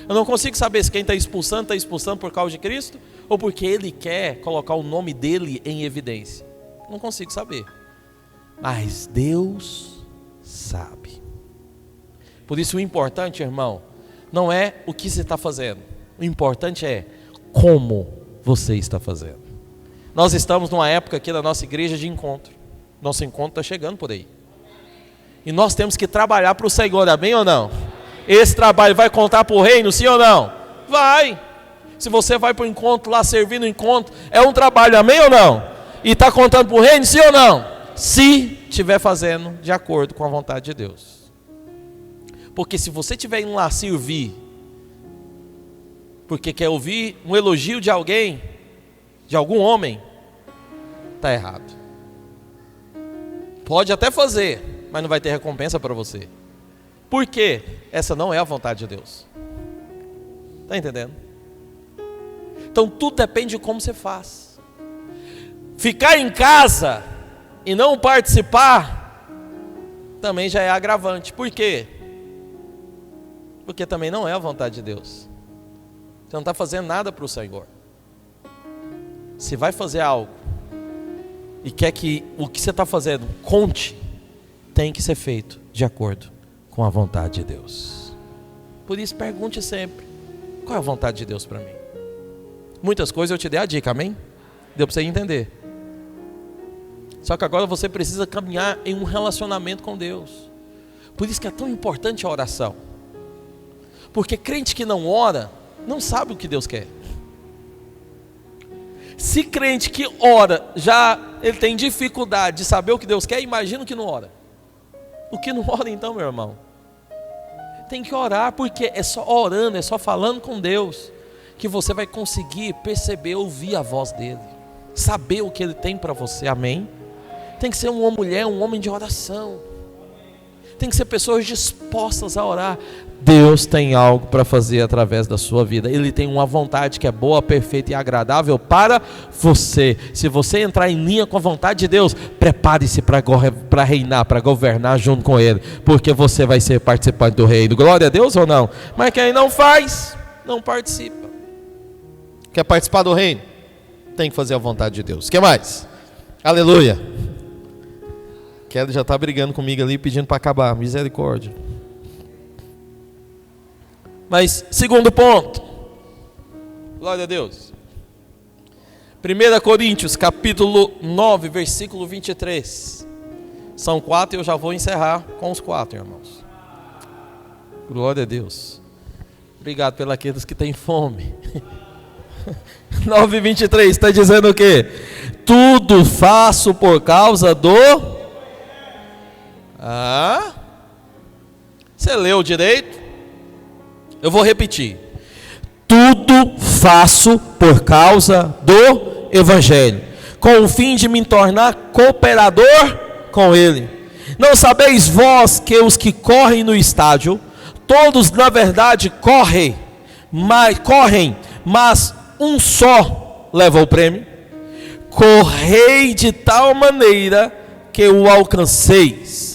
Eu não consigo saber se quem está expulsando por causa de Cristo, ou porque ele quer colocar o nome dele em evidência. Não consigo saber. Mas Deus sabe. Por isso o importante, irmão, não é o que você está fazendo. O importante é como você está fazendo. Nós estamos numa época aqui da nossa igreja de encontro. Nosso encontro está chegando por aí. E nós temos que trabalhar para o Senhor, amém ou não? Esse trabalho vai contar para o reino, sim ou não? Vai. Se você vai para o encontro lá, servindo o encontro, é um trabalho, amém ou não? E está contando para o reino, sim ou não? Se estiver fazendo de acordo com a vontade de Deus. Porque se você estiver indo lá servir, porque quer ouvir um elogio de alguém, de algum homem, está errado. Pode até fazer, mas não vai ter recompensa para você. Por quê? Essa não é a vontade de Deus. Está entendendo? Então tudo depende de como você faz. Ficar em casa e não participar também já é agravante. Por quê? Porque também não é a vontade de Deus. Você não está fazendo nada para o Senhor. Se vai fazer algo e quer que o que você está fazendo conte, tem que ser feito de acordo com a vontade de Deus. Por isso pergunte sempre: qual é a vontade de Deus para mim? Muitas coisas eu te dei a dica, amém? Deu para você entender. Só que agora você precisa caminhar em um relacionamento com Deus. Por isso que é tão importante a oração. Porque crente que não ora não sabe o que Deus quer. Se crente que ora, já ele tem dificuldade de saber o que Deus quer, imagina o que não ora. O que não ora então, meu irmão? Tem que orar, porque é só orando, é só falando com Deus, que você vai conseguir perceber, ouvir a voz dele, saber o que ele tem para você, amém? Tem que ser uma mulher, um homem de oração. Tem que ser pessoas dispostas a orar. Deus tem algo para fazer através da sua vida. Ele tem uma vontade que é boa, perfeita e agradável para você. Se você entrar em linha com a vontade de Deus, prepare-se para reinar, para governar junto com Ele, porque você vai ser participante do reino. Glória a Deus ou não? Mas quem não faz, não participa. Quer participar do reino? Tem que fazer a vontade de Deus. O que mais? Aleluia. Kelly já está brigando comigo ali, pedindo para acabar. Misericórdia. Mas, segundo ponto. Glória a Deus. 1 Coríntios, capítulo 9, versículo 23. São 4 e eu já vou encerrar com os 4, irmãos. Glória a Deus. Obrigado pelos aqueles que têm fome. 9:23 está dizendo o quê? Tudo faço por causa do... Você leu direito? Eu vou repetir. Tudo faço por causa do Evangelho, com o fim de me tornar cooperador com ele. Não sabeis vós que os que correm no estádio, todos na verdade correm, mas um só leva o prêmio? Correi de tal maneira que o alcanceis.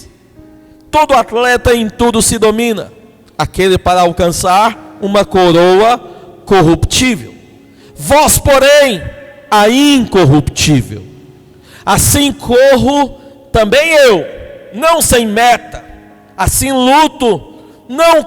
Todo atleta em tudo se domina, aquele para alcançar uma coroa corruptível. Vós, porém, a incorruptível. Assim corro também eu, não sem meta. Assim luto, não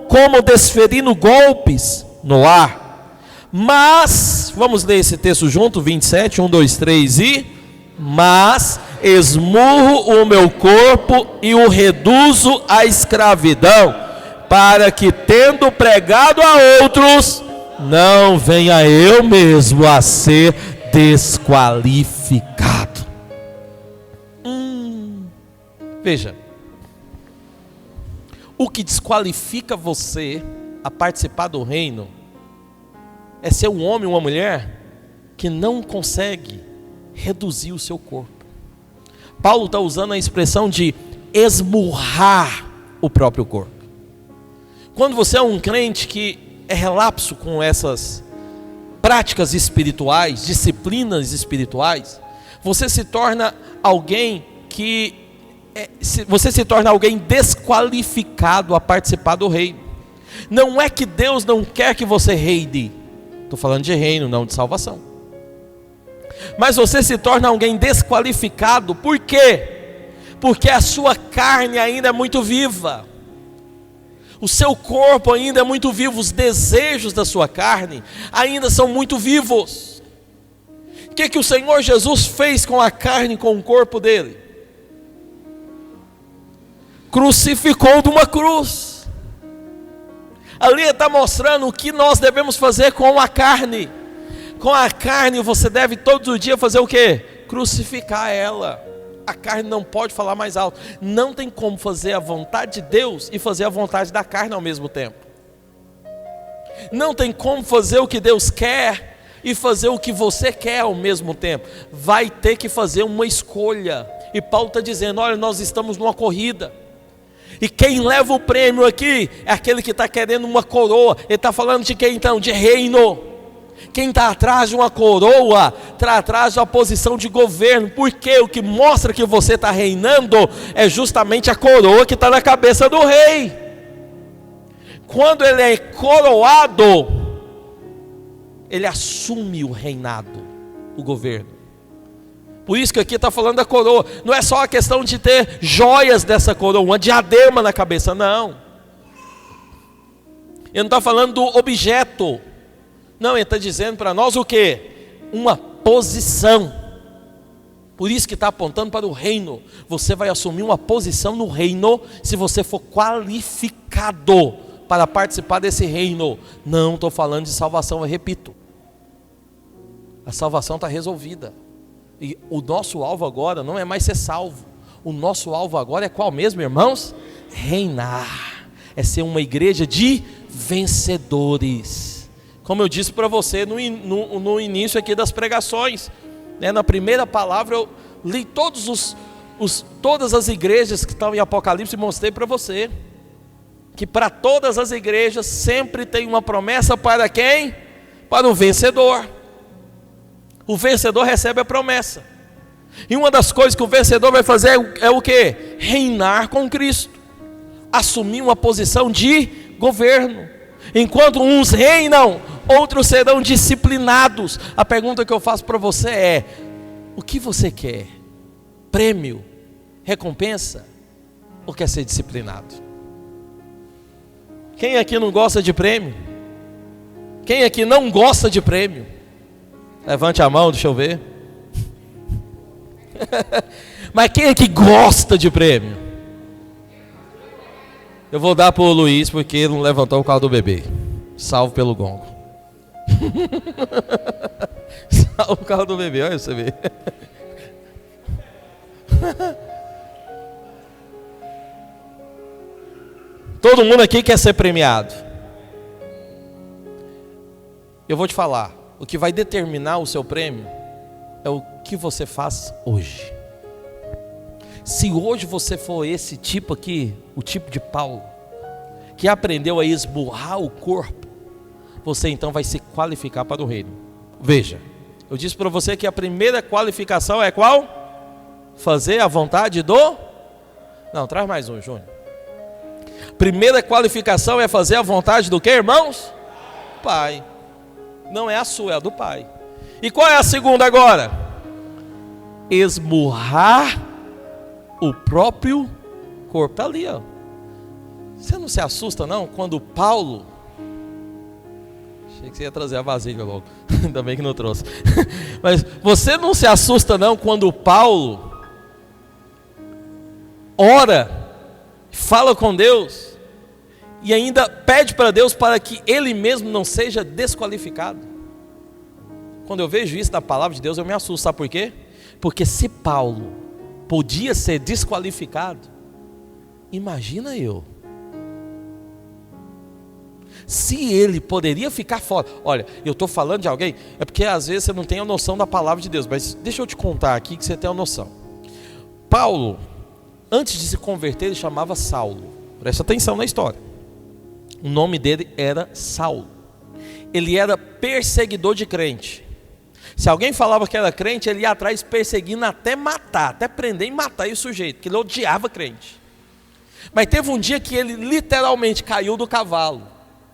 como desferindo golpes no ar. Mas, vamos ler esse texto junto, 27, 1, 2, 3 e... Mas esmurro o meu corpo e o reduzo à escravidão, para que, tendo pregado a outros, não venha eu mesmo a ser desqualificado. Veja, o que desqualifica você a participar do reino é ser um homem ou uma mulher que não consegue reduzir o seu corpo. Paulo está usando a expressão de esmurrar o próprio corpo. Quando você é um crente que é relapso com essas práticas espirituais, disciplinas espirituais, você se torna alguém você se torna alguém desqualificado a participar do reino. Não é que Deus não quer que você reine, estou falando de reino, não de salvação. Mas você se torna alguém desqualificado, por quê? Porque a sua carne ainda é muito viva, o seu corpo ainda é muito vivo, os desejos da sua carne ainda são muito vivos. O que o Senhor Jesus fez com a carne, com o corpo dele? Crucificou de uma cruz. Ali está mostrando o que nós devemos fazer com a carne. Com a carne você deve todo dia fazer o quê? Crucificar ela. A carne não pode falar mais alto. Não tem como fazer a vontade de Deus e fazer a vontade da carne ao mesmo tempo. Não tem como fazer o que Deus quer e fazer o que você quer ao mesmo tempo. Vai ter que fazer uma escolha. E Paulo está dizendo, olha, nós estamos numa corrida. E quem leva o prêmio aqui é aquele que está querendo uma coroa. Ele está falando de quem então? De reino. Quem está atrás de uma coroa, está atrás de uma posição de governo. Porque o que mostra que você está reinando é justamente a coroa que está na cabeça do rei. Quando ele é coroado, ele assume o reinado, o governo. Por isso que aqui está falando da coroa. Não é só a questão de ter joias dessa coroa, uma diadema na cabeça, não. Ele não está falando do objeto. Não, ele está dizendo para nós o quê? Uma posição. Por isso que está apontando para o reino. Você vai assumir uma posição no reino se você for qualificado para participar desse reino. Não estou falando de salvação, eu repito. A salvação está resolvida. E o nosso alvo agora não é mais ser salvo. O nosso alvo agora é qual mesmo, irmãos? Reinar. É ser uma igreja de vencedores. Como eu disse para você no início aqui das pregações, né? Na primeira palavra eu li todas as igrejas que estão em Apocalipse e mostrei para você que para todas as igrejas sempre tem uma promessa para quem? Para o vencedor. O vencedor recebe a promessa. E uma das coisas que o vencedor vai fazer é o quê? Reinar com Cristo. Assumir uma posição de governo. Enquanto uns reinam, outros serão disciplinados. A pergunta que eu faço para você é: o que você quer? Prêmio? Recompensa? Ou quer ser disciplinado? Quem aqui não gosta de prêmio? Quem aqui não gosta de prêmio? Levante a mão, deixa eu ver. Mas quem é que gosta de prêmio? Eu vou dar para o Luiz, porque ele não levantou o carro do bebê. Salvo pelo gongo. Salvo o carro do bebê, olha você ver. Todo mundo aqui quer ser premiado. Eu vou te falar. O que vai determinar o seu prêmio é o que você faz hoje. Se hoje você for esse tipo aqui, o tipo de Paulo, que aprendeu a esmurrar o corpo, você então vai se qualificar para o reino. Veja, eu disse para você que a primeira qualificação é qual? Fazer a vontade do... Não, traz mais um, Júnior. Primeira qualificação é fazer a vontade do que, irmãos? Pai. Não é a sua, é a do Pai. E qual é a segunda agora? Esmurrar o próprio corpo. Está ali, ó. Você não se assusta não quando Paulo... Achei que você ia trazer a vasilha logo. Ainda bem que não trouxe. Mas você não se assusta não quando Paulo ora, fala com Deus e ainda pede para Deus para que ele mesmo não seja desqualificado? Quando eu vejo isso na palavra de Deus, eu me assusto. Sabe por quê? Porque se Paulo podia ser desqualificado, imagina eu. Se ele poderia ficar fora. Olha, eu estou falando de alguém, é porque às vezes você não tem a noção da palavra de Deus, mas deixa eu te contar aqui que você tem a noção. Paulo, Antes de se converter, ele chamava Saulo. Presta atenção na história. O nome dele era Saulo. Ele era perseguidor de crente. Se alguém falava que era crente, ele ia atrás perseguindo até matar, até prender e matar o sujeito, porque ele odiava crente. Mas teve um dia que ele literalmente caiu do cavalo.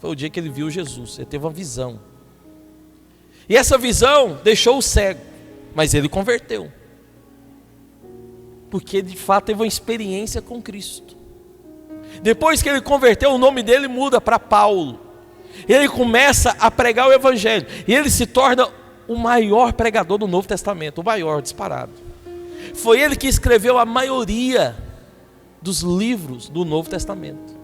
Foi o dia que ele viu Jesus, ele teve uma visão. E essa visão deixou-o cego, mas ele converteu. Porque de fato teve uma experiência com Cristo. Depois que ele converteu, o nome dele muda para Paulo. Ele começa a pregar o evangelho. E ele se torna o maior pregador do Novo Testamento, o maior disparado. Foi ele que escreveu a maioria dos livros do Novo Testamento.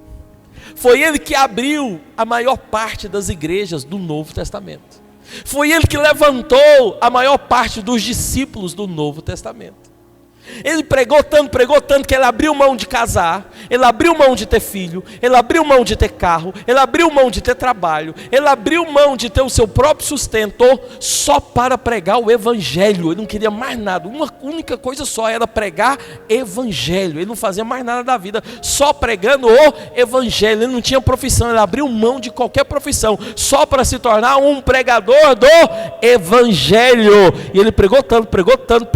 Foi ele que abriu a maior parte das igrejas do Novo Testamento. Foi ele que levantou a maior parte dos discípulos do Novo Testamento. Ele pregou tanto que ele abriu mão de casar, ele abriu mão de ter filho, ele abriu mão de ter carro, ele abriu mão de ter trabalho, ele abriu mão de ter o seu próprio sustento só para pregar o evangelho. Ele não queria mais nada, uma única coisa só, era pregar evangelho. Ele não fazia mais nada da vida, só pregando o evangelho. Ele não tinha profissão, ele abriu mão de qualquer profissão só para se tornar um pregador do evangelho. E ele pregou tanto,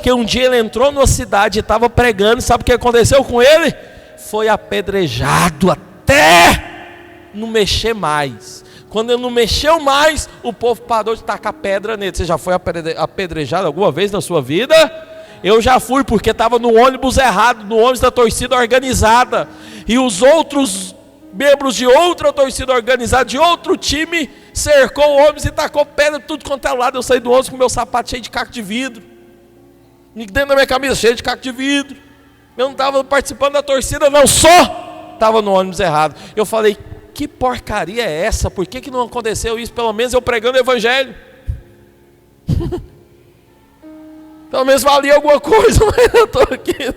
que um dia ele entrou numa cidade e estava pregando. Sabe o que aconteceu com ele? Foi apedrejado até não mexer mais. Quando ele não mexeu mais, o povo parou de tacar pedra nele. Você já foi apedrejado alguma vez na sua vida? Eu já fui, porque estava no ônibus errado, no ônibus da torcida organizada, e os outros membros de outra torcida organizada, de outro time, cercou o ônibus e tacou pedra tudo quanto é lado. Eu saí do ônibus com meu sapato cheio de caco de vidro, dentro da minha camisa cheia de caco de vidro. Eu não estava participando da torcida não, só estava no ônibus errado. Eu falei, que porcaria é essa? Por que não aconteceu isso? Pelo menos eu pregando o evangelho. Pelo menos valia alguma coisa, mas eu estou aqui,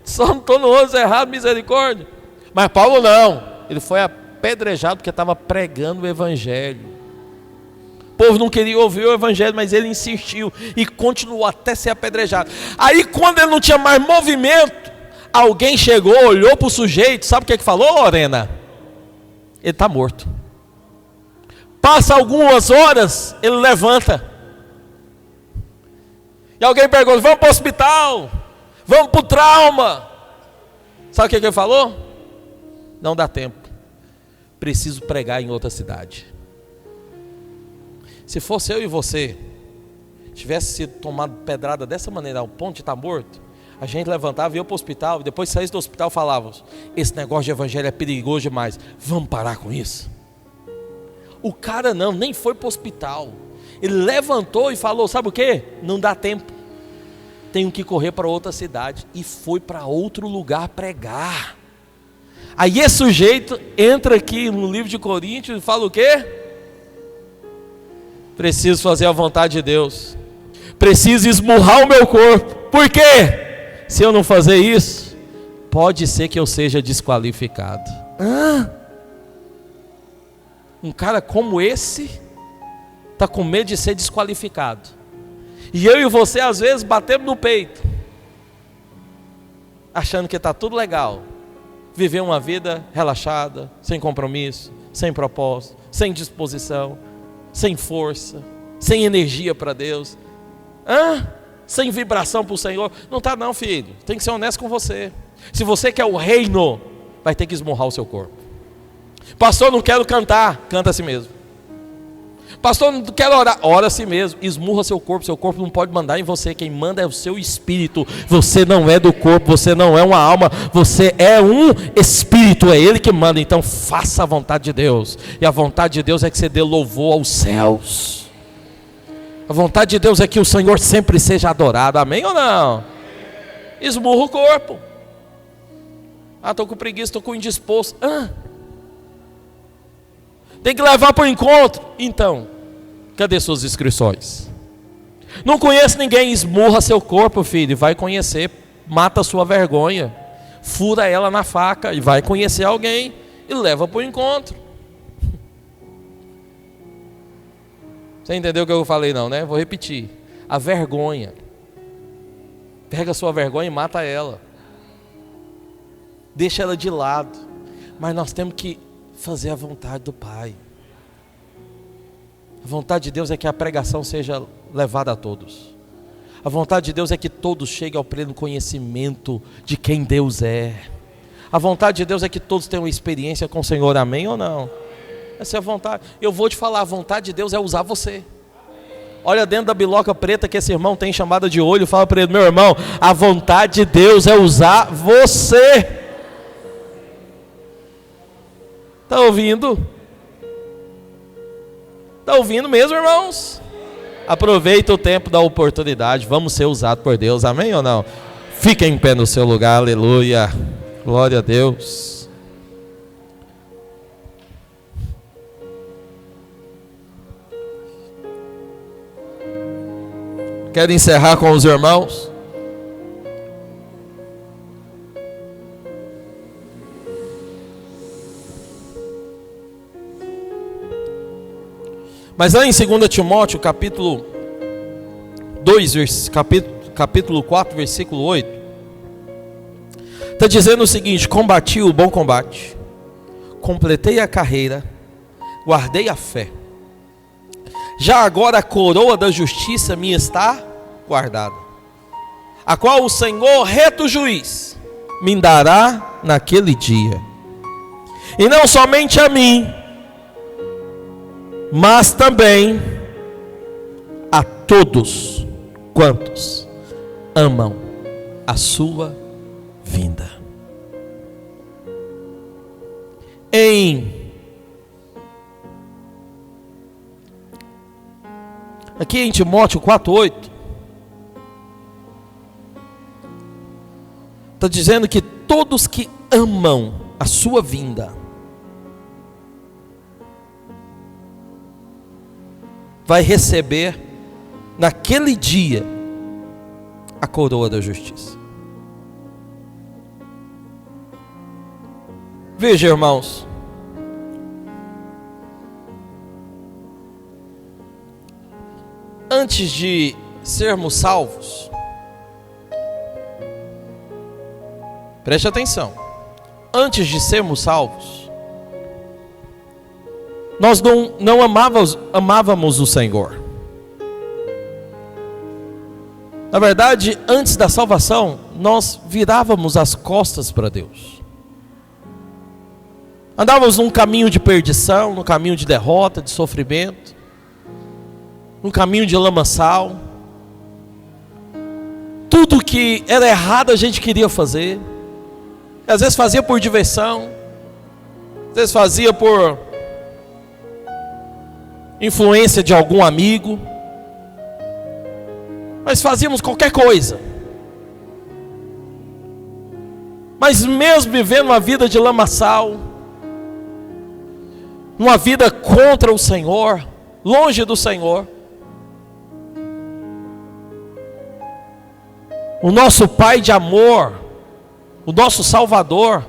só não estou no ônibus errado, misericórdia. Mas Paulo não, ele foi apedrejado porque estava pregando o evangelho. O povo não queria ouvir o evangelho, mas ele insistiu e continuou até ser apedrejado. Aí quando ele não tinha mais movimento, alguém chegou, olhou para o sujeito, sabe o que falou, Lorena? Ele está morto. Passa algumas horas, ele levanta. E alguém pergunta, vamos para o hospital, vamos para o trauma. Sabe o que ele falou? Não dá tempo, preciso pregar em outra cidade. Se fosse eu e você, tivesse sido tomado pedrada dessa maneira, ao ponto de estar morto, a gente levantava e ia para o hospital, e depois saísse do hospital falávamos, esse negócio de evangelho é perigoso demais, vamos parar com isso. O cara não, nem foi para o hospital, ele levantou e falou, sabe o que? Não dá tempo, tenho que correr para outra cidade, e foi para outro lugar pregar. Aí esse sujeito entra aqui no livro de Coríntios e fala o quê? Preciso fazer a vontade de Deus, preciso esmurrar o meu corpo. Por quê? Se eu não fazer isso, pode ser que eu seja desqualificado. Um cara como esse está com medo de ser desqualificado. E eu e você às vezes batemos no peito, achando que está tudo legal, viver uma vida relaxada, sem compromisso, sem propósito, sem disposição, sem força, sem energia para Deus, sem vibração para o Senhor. Não está não, filho, tem que ser honesto com você. Se você quer o reino, vai ter que esmurrar o seu corpo. Pastor, não quero cantar, canta a si mesmo. Pastor, não quero orar, ora a si mesmo, esmurra seu corpo não pode mandar em você, quem manda é o seu espírito. Você não é do corpo, você não é uma alma, você é um espírito, é ele que manda. Então faça a vontade de Deus, e a vontade de Deus é que você dê louvor aos céus. A vontade de Deus é que o Senhor sempre seja adorado, amém ou não? Esmurra o corpo. Estou com preguiça, estou com indisposto. Tem que levar para o encontro. Então, cadê suas inscrições? Não conhece ninguém, esmurra seu corpo, filho, e vai conhecer. Mata a sua vergonha, fura ela na faca, e vai conhecer alguém, e leva para o encontro. Você entendeu o que eu falei não, né? Vou repetir. A vergonha, pega a sua vergonha e mata ela. deixa ela de lado. Mas nós temos que fazer a vontade do Pai. A vontade de Deus é que a pregação seja levada a todos. A vontade de Deus é que todos cheguem ao pleno conhecimento de quem Deus é. A vontade de Deus é que todos tenham experiência com o Senhor, amém ou não? Essa é a vontade. Eu vou te falar, a vontade de Deus é usar você. Olha dentro da biloca preta que esse irmão tem chamada de olho, fala para ele: meu irmão, a vontade de Deus é usar você. Está ouvindo? Está ouvindo mesmo, irmãos? Aproveita o tempo da oportunidade, vamos ser usados por Deus, amém ou não? Fique em pé no seu lugar, aleluia, glória a Deus. Quero encerrar com os irmãos. Mas lá em 2 Timóteo, capítulo 2, capítulo 4, versículo 8, está dizendo o seguinte: combati o bom combate, completei a carreira, guardei a fé. Já agora a coroa da justiça me está guardada, a qual o Senhor, reto juiz, me dará naquele dia. E não somente a mim, mas também a todos quantos amam a sua vinda. Aqui em Timóteo 4:8 está dizendo que todos que amam a sua vinda vai receber naquele dia a coroa da justiça. Veja, irmãos, antes de sermos salvos, preste atenção, antes de sermos salvos, nós não amávamos o Senhor. Na verdade, antes da salvação, nós virávamos as costas para Deus. Andávamos num caminho de perdição, num caminho de derrota, de sofrimento, num caminho de lamaçal. Tudo que era errado a gente queria fazer. Às vezes fazia por diversão, às vezes fazia por influência de algum amigo, mas fazíamos qualquer coisa. Mas mesmo vivendo uma vida de lamaçal, uma vida contra o Senhor, longe do Senhor, o nosso Pai de amor, o nosso Salvador,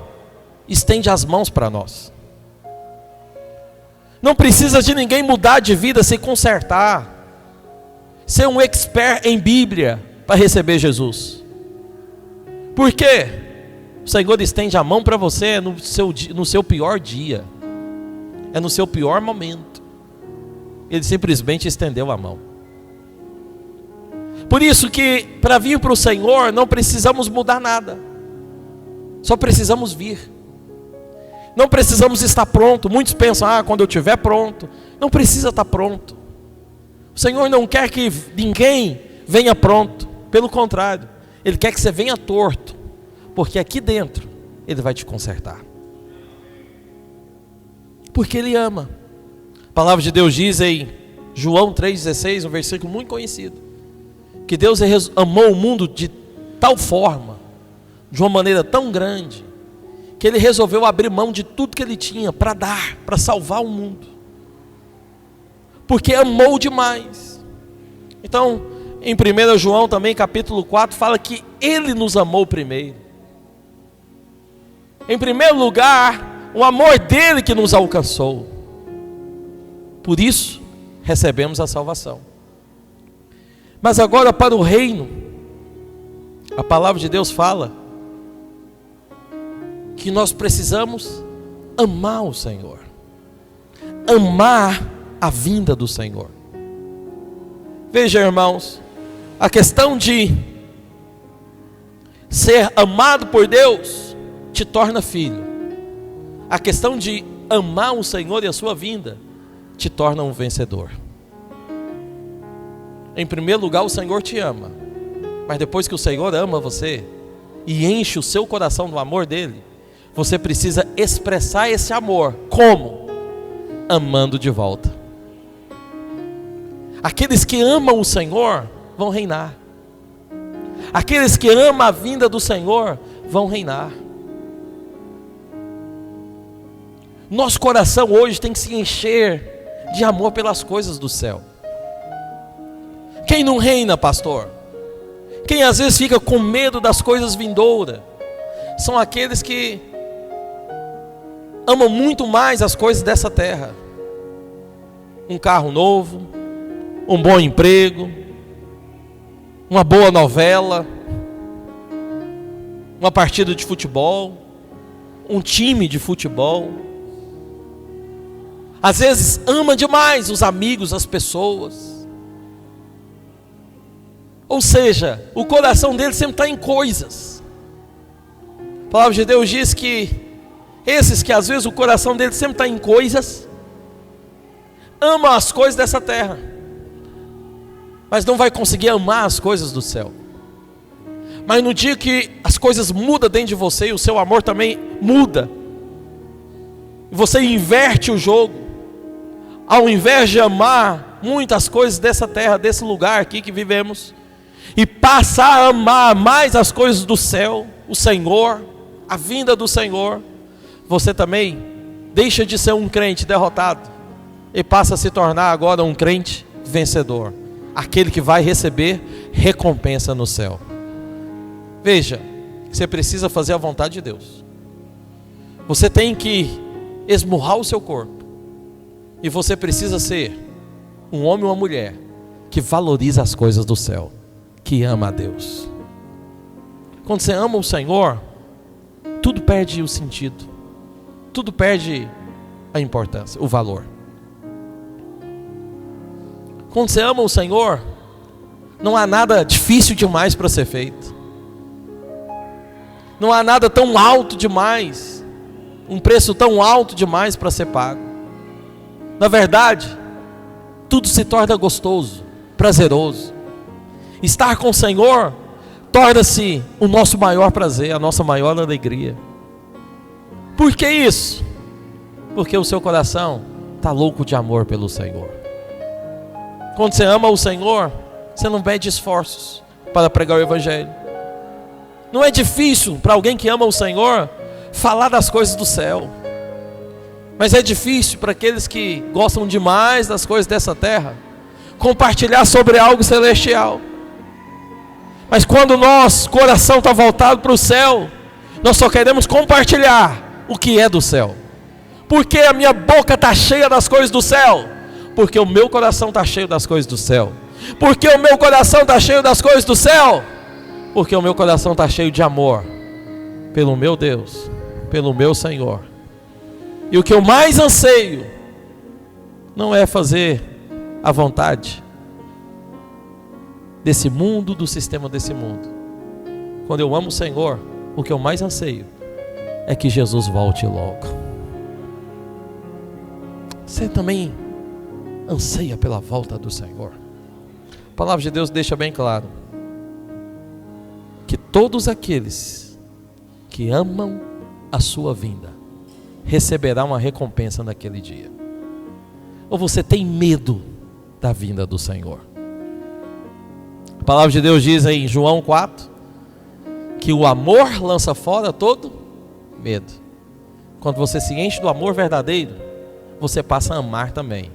estende as mãos para nós. Não precisa de ninguém mudar de vida, se consertar, ser um expert em Bíblia para receber Jesus. Por quê? O Senhor estende a mão para você no seu pior dia, é no seu pior momento. Ele simplesmente estendeu a mão. Por isso que para vir para o Senhor não precisamos mudar nada, só precisamos vir. Não precisamos estar pronto. Muitos pensam, quando eu estiver pronto. Não precisa estar pronto. O Senhor não quer que ninguém venha pronto. Pelo contrário, Ele quer que você venha torto, porque aqui dentro Ele vai te consertar. Porque Ele ama. A palavra de Deus diz em João 3,16, um versículo muito conhecido, que Deus amou o mundo de tal forma, de uma maneira tão grande, que Ele resolveu abrir mão de tudo que Ele tinha para dar, para salvar o mundo, porque amou demais. Então, em 1 João também, capítulo 4, fala que Ele nos amou primeiro. Em primeiro lugar, o amor dEle que nos alcançou. Por isso, recebemos a salvação. Mas agora para o reino, a palavra de Deus fala que nós precisamos amar o Senhor, amar a vinda do Senhor. Veja, irmãos, a questão de ser amado por Deus te torna filho. A questão de amar o Senhor e a sua vinda te torna um vencedor. Em primeiro lugar, o Senhor te ama, mas depois que o Senhor ama você e enche o seu coração do amor dele, você precisa expressar esse amor. Como? Amando de volta. Aqueles que amam o Senhor vão reinar. Aqueles que amam a vinda do Senhor vão reinar. Nosso coração hoje tem que se encher de amor pelas coisas do céu. Quem não reina, pastor? Quem às vezes fica com medo das coisas vindouras, são aqueles que amam muito mais as coisas dessa terra. Um carro novo, um bom emprego, uma boa novela, uma partida de futebol, um time de futebol. Às vezes ama demais os amigos, as pessoas. Ou seja, o coração dele sempre está em coisas. A palavra de Deus diz que esses que às vezes o coração dele sempre está em coisas, amam as coisas dessa terra, mas não vai conseguir amar as coisas do céu. Mas no dia que as coisas mudam dentro de você e o seu amor também muda, você inverte o jogo. Ao invés de amar muitas coisas dessa terra, desse lugar aqui que vivemos, e passar a amar mais as coisas do céu, o Senhor, a vinda do Senhor, você também deixa de ser um crente derrotado e passa a se tornar agora um crente vencedor, aquele que vai receber recompensa no céu. Veja, você precisa fazer a vontade de Deus. Você tem que esmurrar o seu corpo, e você precisa ser um homem ou uma mulher que valoriza as coisas do céu, que ama a Deus. Quando você ama o Senhor, tudo perde o sentido, tudo perde a importância, o valor. Quando você ama o Senhor, não há nada difícil demais para ser feito, não há nada tão alto demais, um preço tão alto demais para ser pago. Na verdade, tudo se torna gostoso, prazeroso. Estar com o Senhor torna-se o nosso maior prazer, a nossa maior alegria. Por que isso? Porque o seu coração está louco de amor pelo Senhor. Quando você ama o Senhor, você não pede esforços para pregar o Evangelho. Não é difícil para alguém que ama o Senhor falar das coisas do céu, mas é difícil para aqueles que gostam demais das coisas dessa terra compartilhar sobre algo celestial. Mas quando o nosso coração está voltado para o céu, nós só queremos compartilhar o que é do céu. Porque a minha boca está cheia das coisas do céu? Porque o meu coração está cheio das coisas do céu. Porque o meu coração está cheio das coisas do céu? Porque o meu coração está cheio de amor pelo meu Deus, pelo meu Senhor. E o que eu mais anseio não é fazer a vontade desse mundo, do sistema desse mundo. Quando eu amo o Senhor, o que eu mais anseio é que Jesus volte logo. Você também anseia pela volta do Senhor? A palavra de Deus deixa bem claro que todos aqueles que amam a sua vinda receberão uma recompensa naquele dia. Ou você tem medo da vinda do Senhor? A palavra de Deus diz em João 4 que o amor lança fora todo medo. Quando você se enche do amor verdadeiro, você passa a amar também.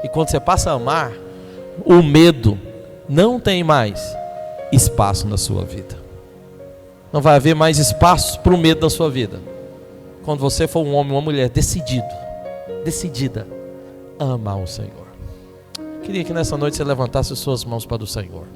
E quando você passa a amar, o medo não tem mais espaço na sua vida. Não vai haver mais espaço para o medo na sua vida. Quando você for um homem ou uma mulher decidida a amar o Senhor. Queria que nessa noite você levantasse as suas mãos para o Senhor.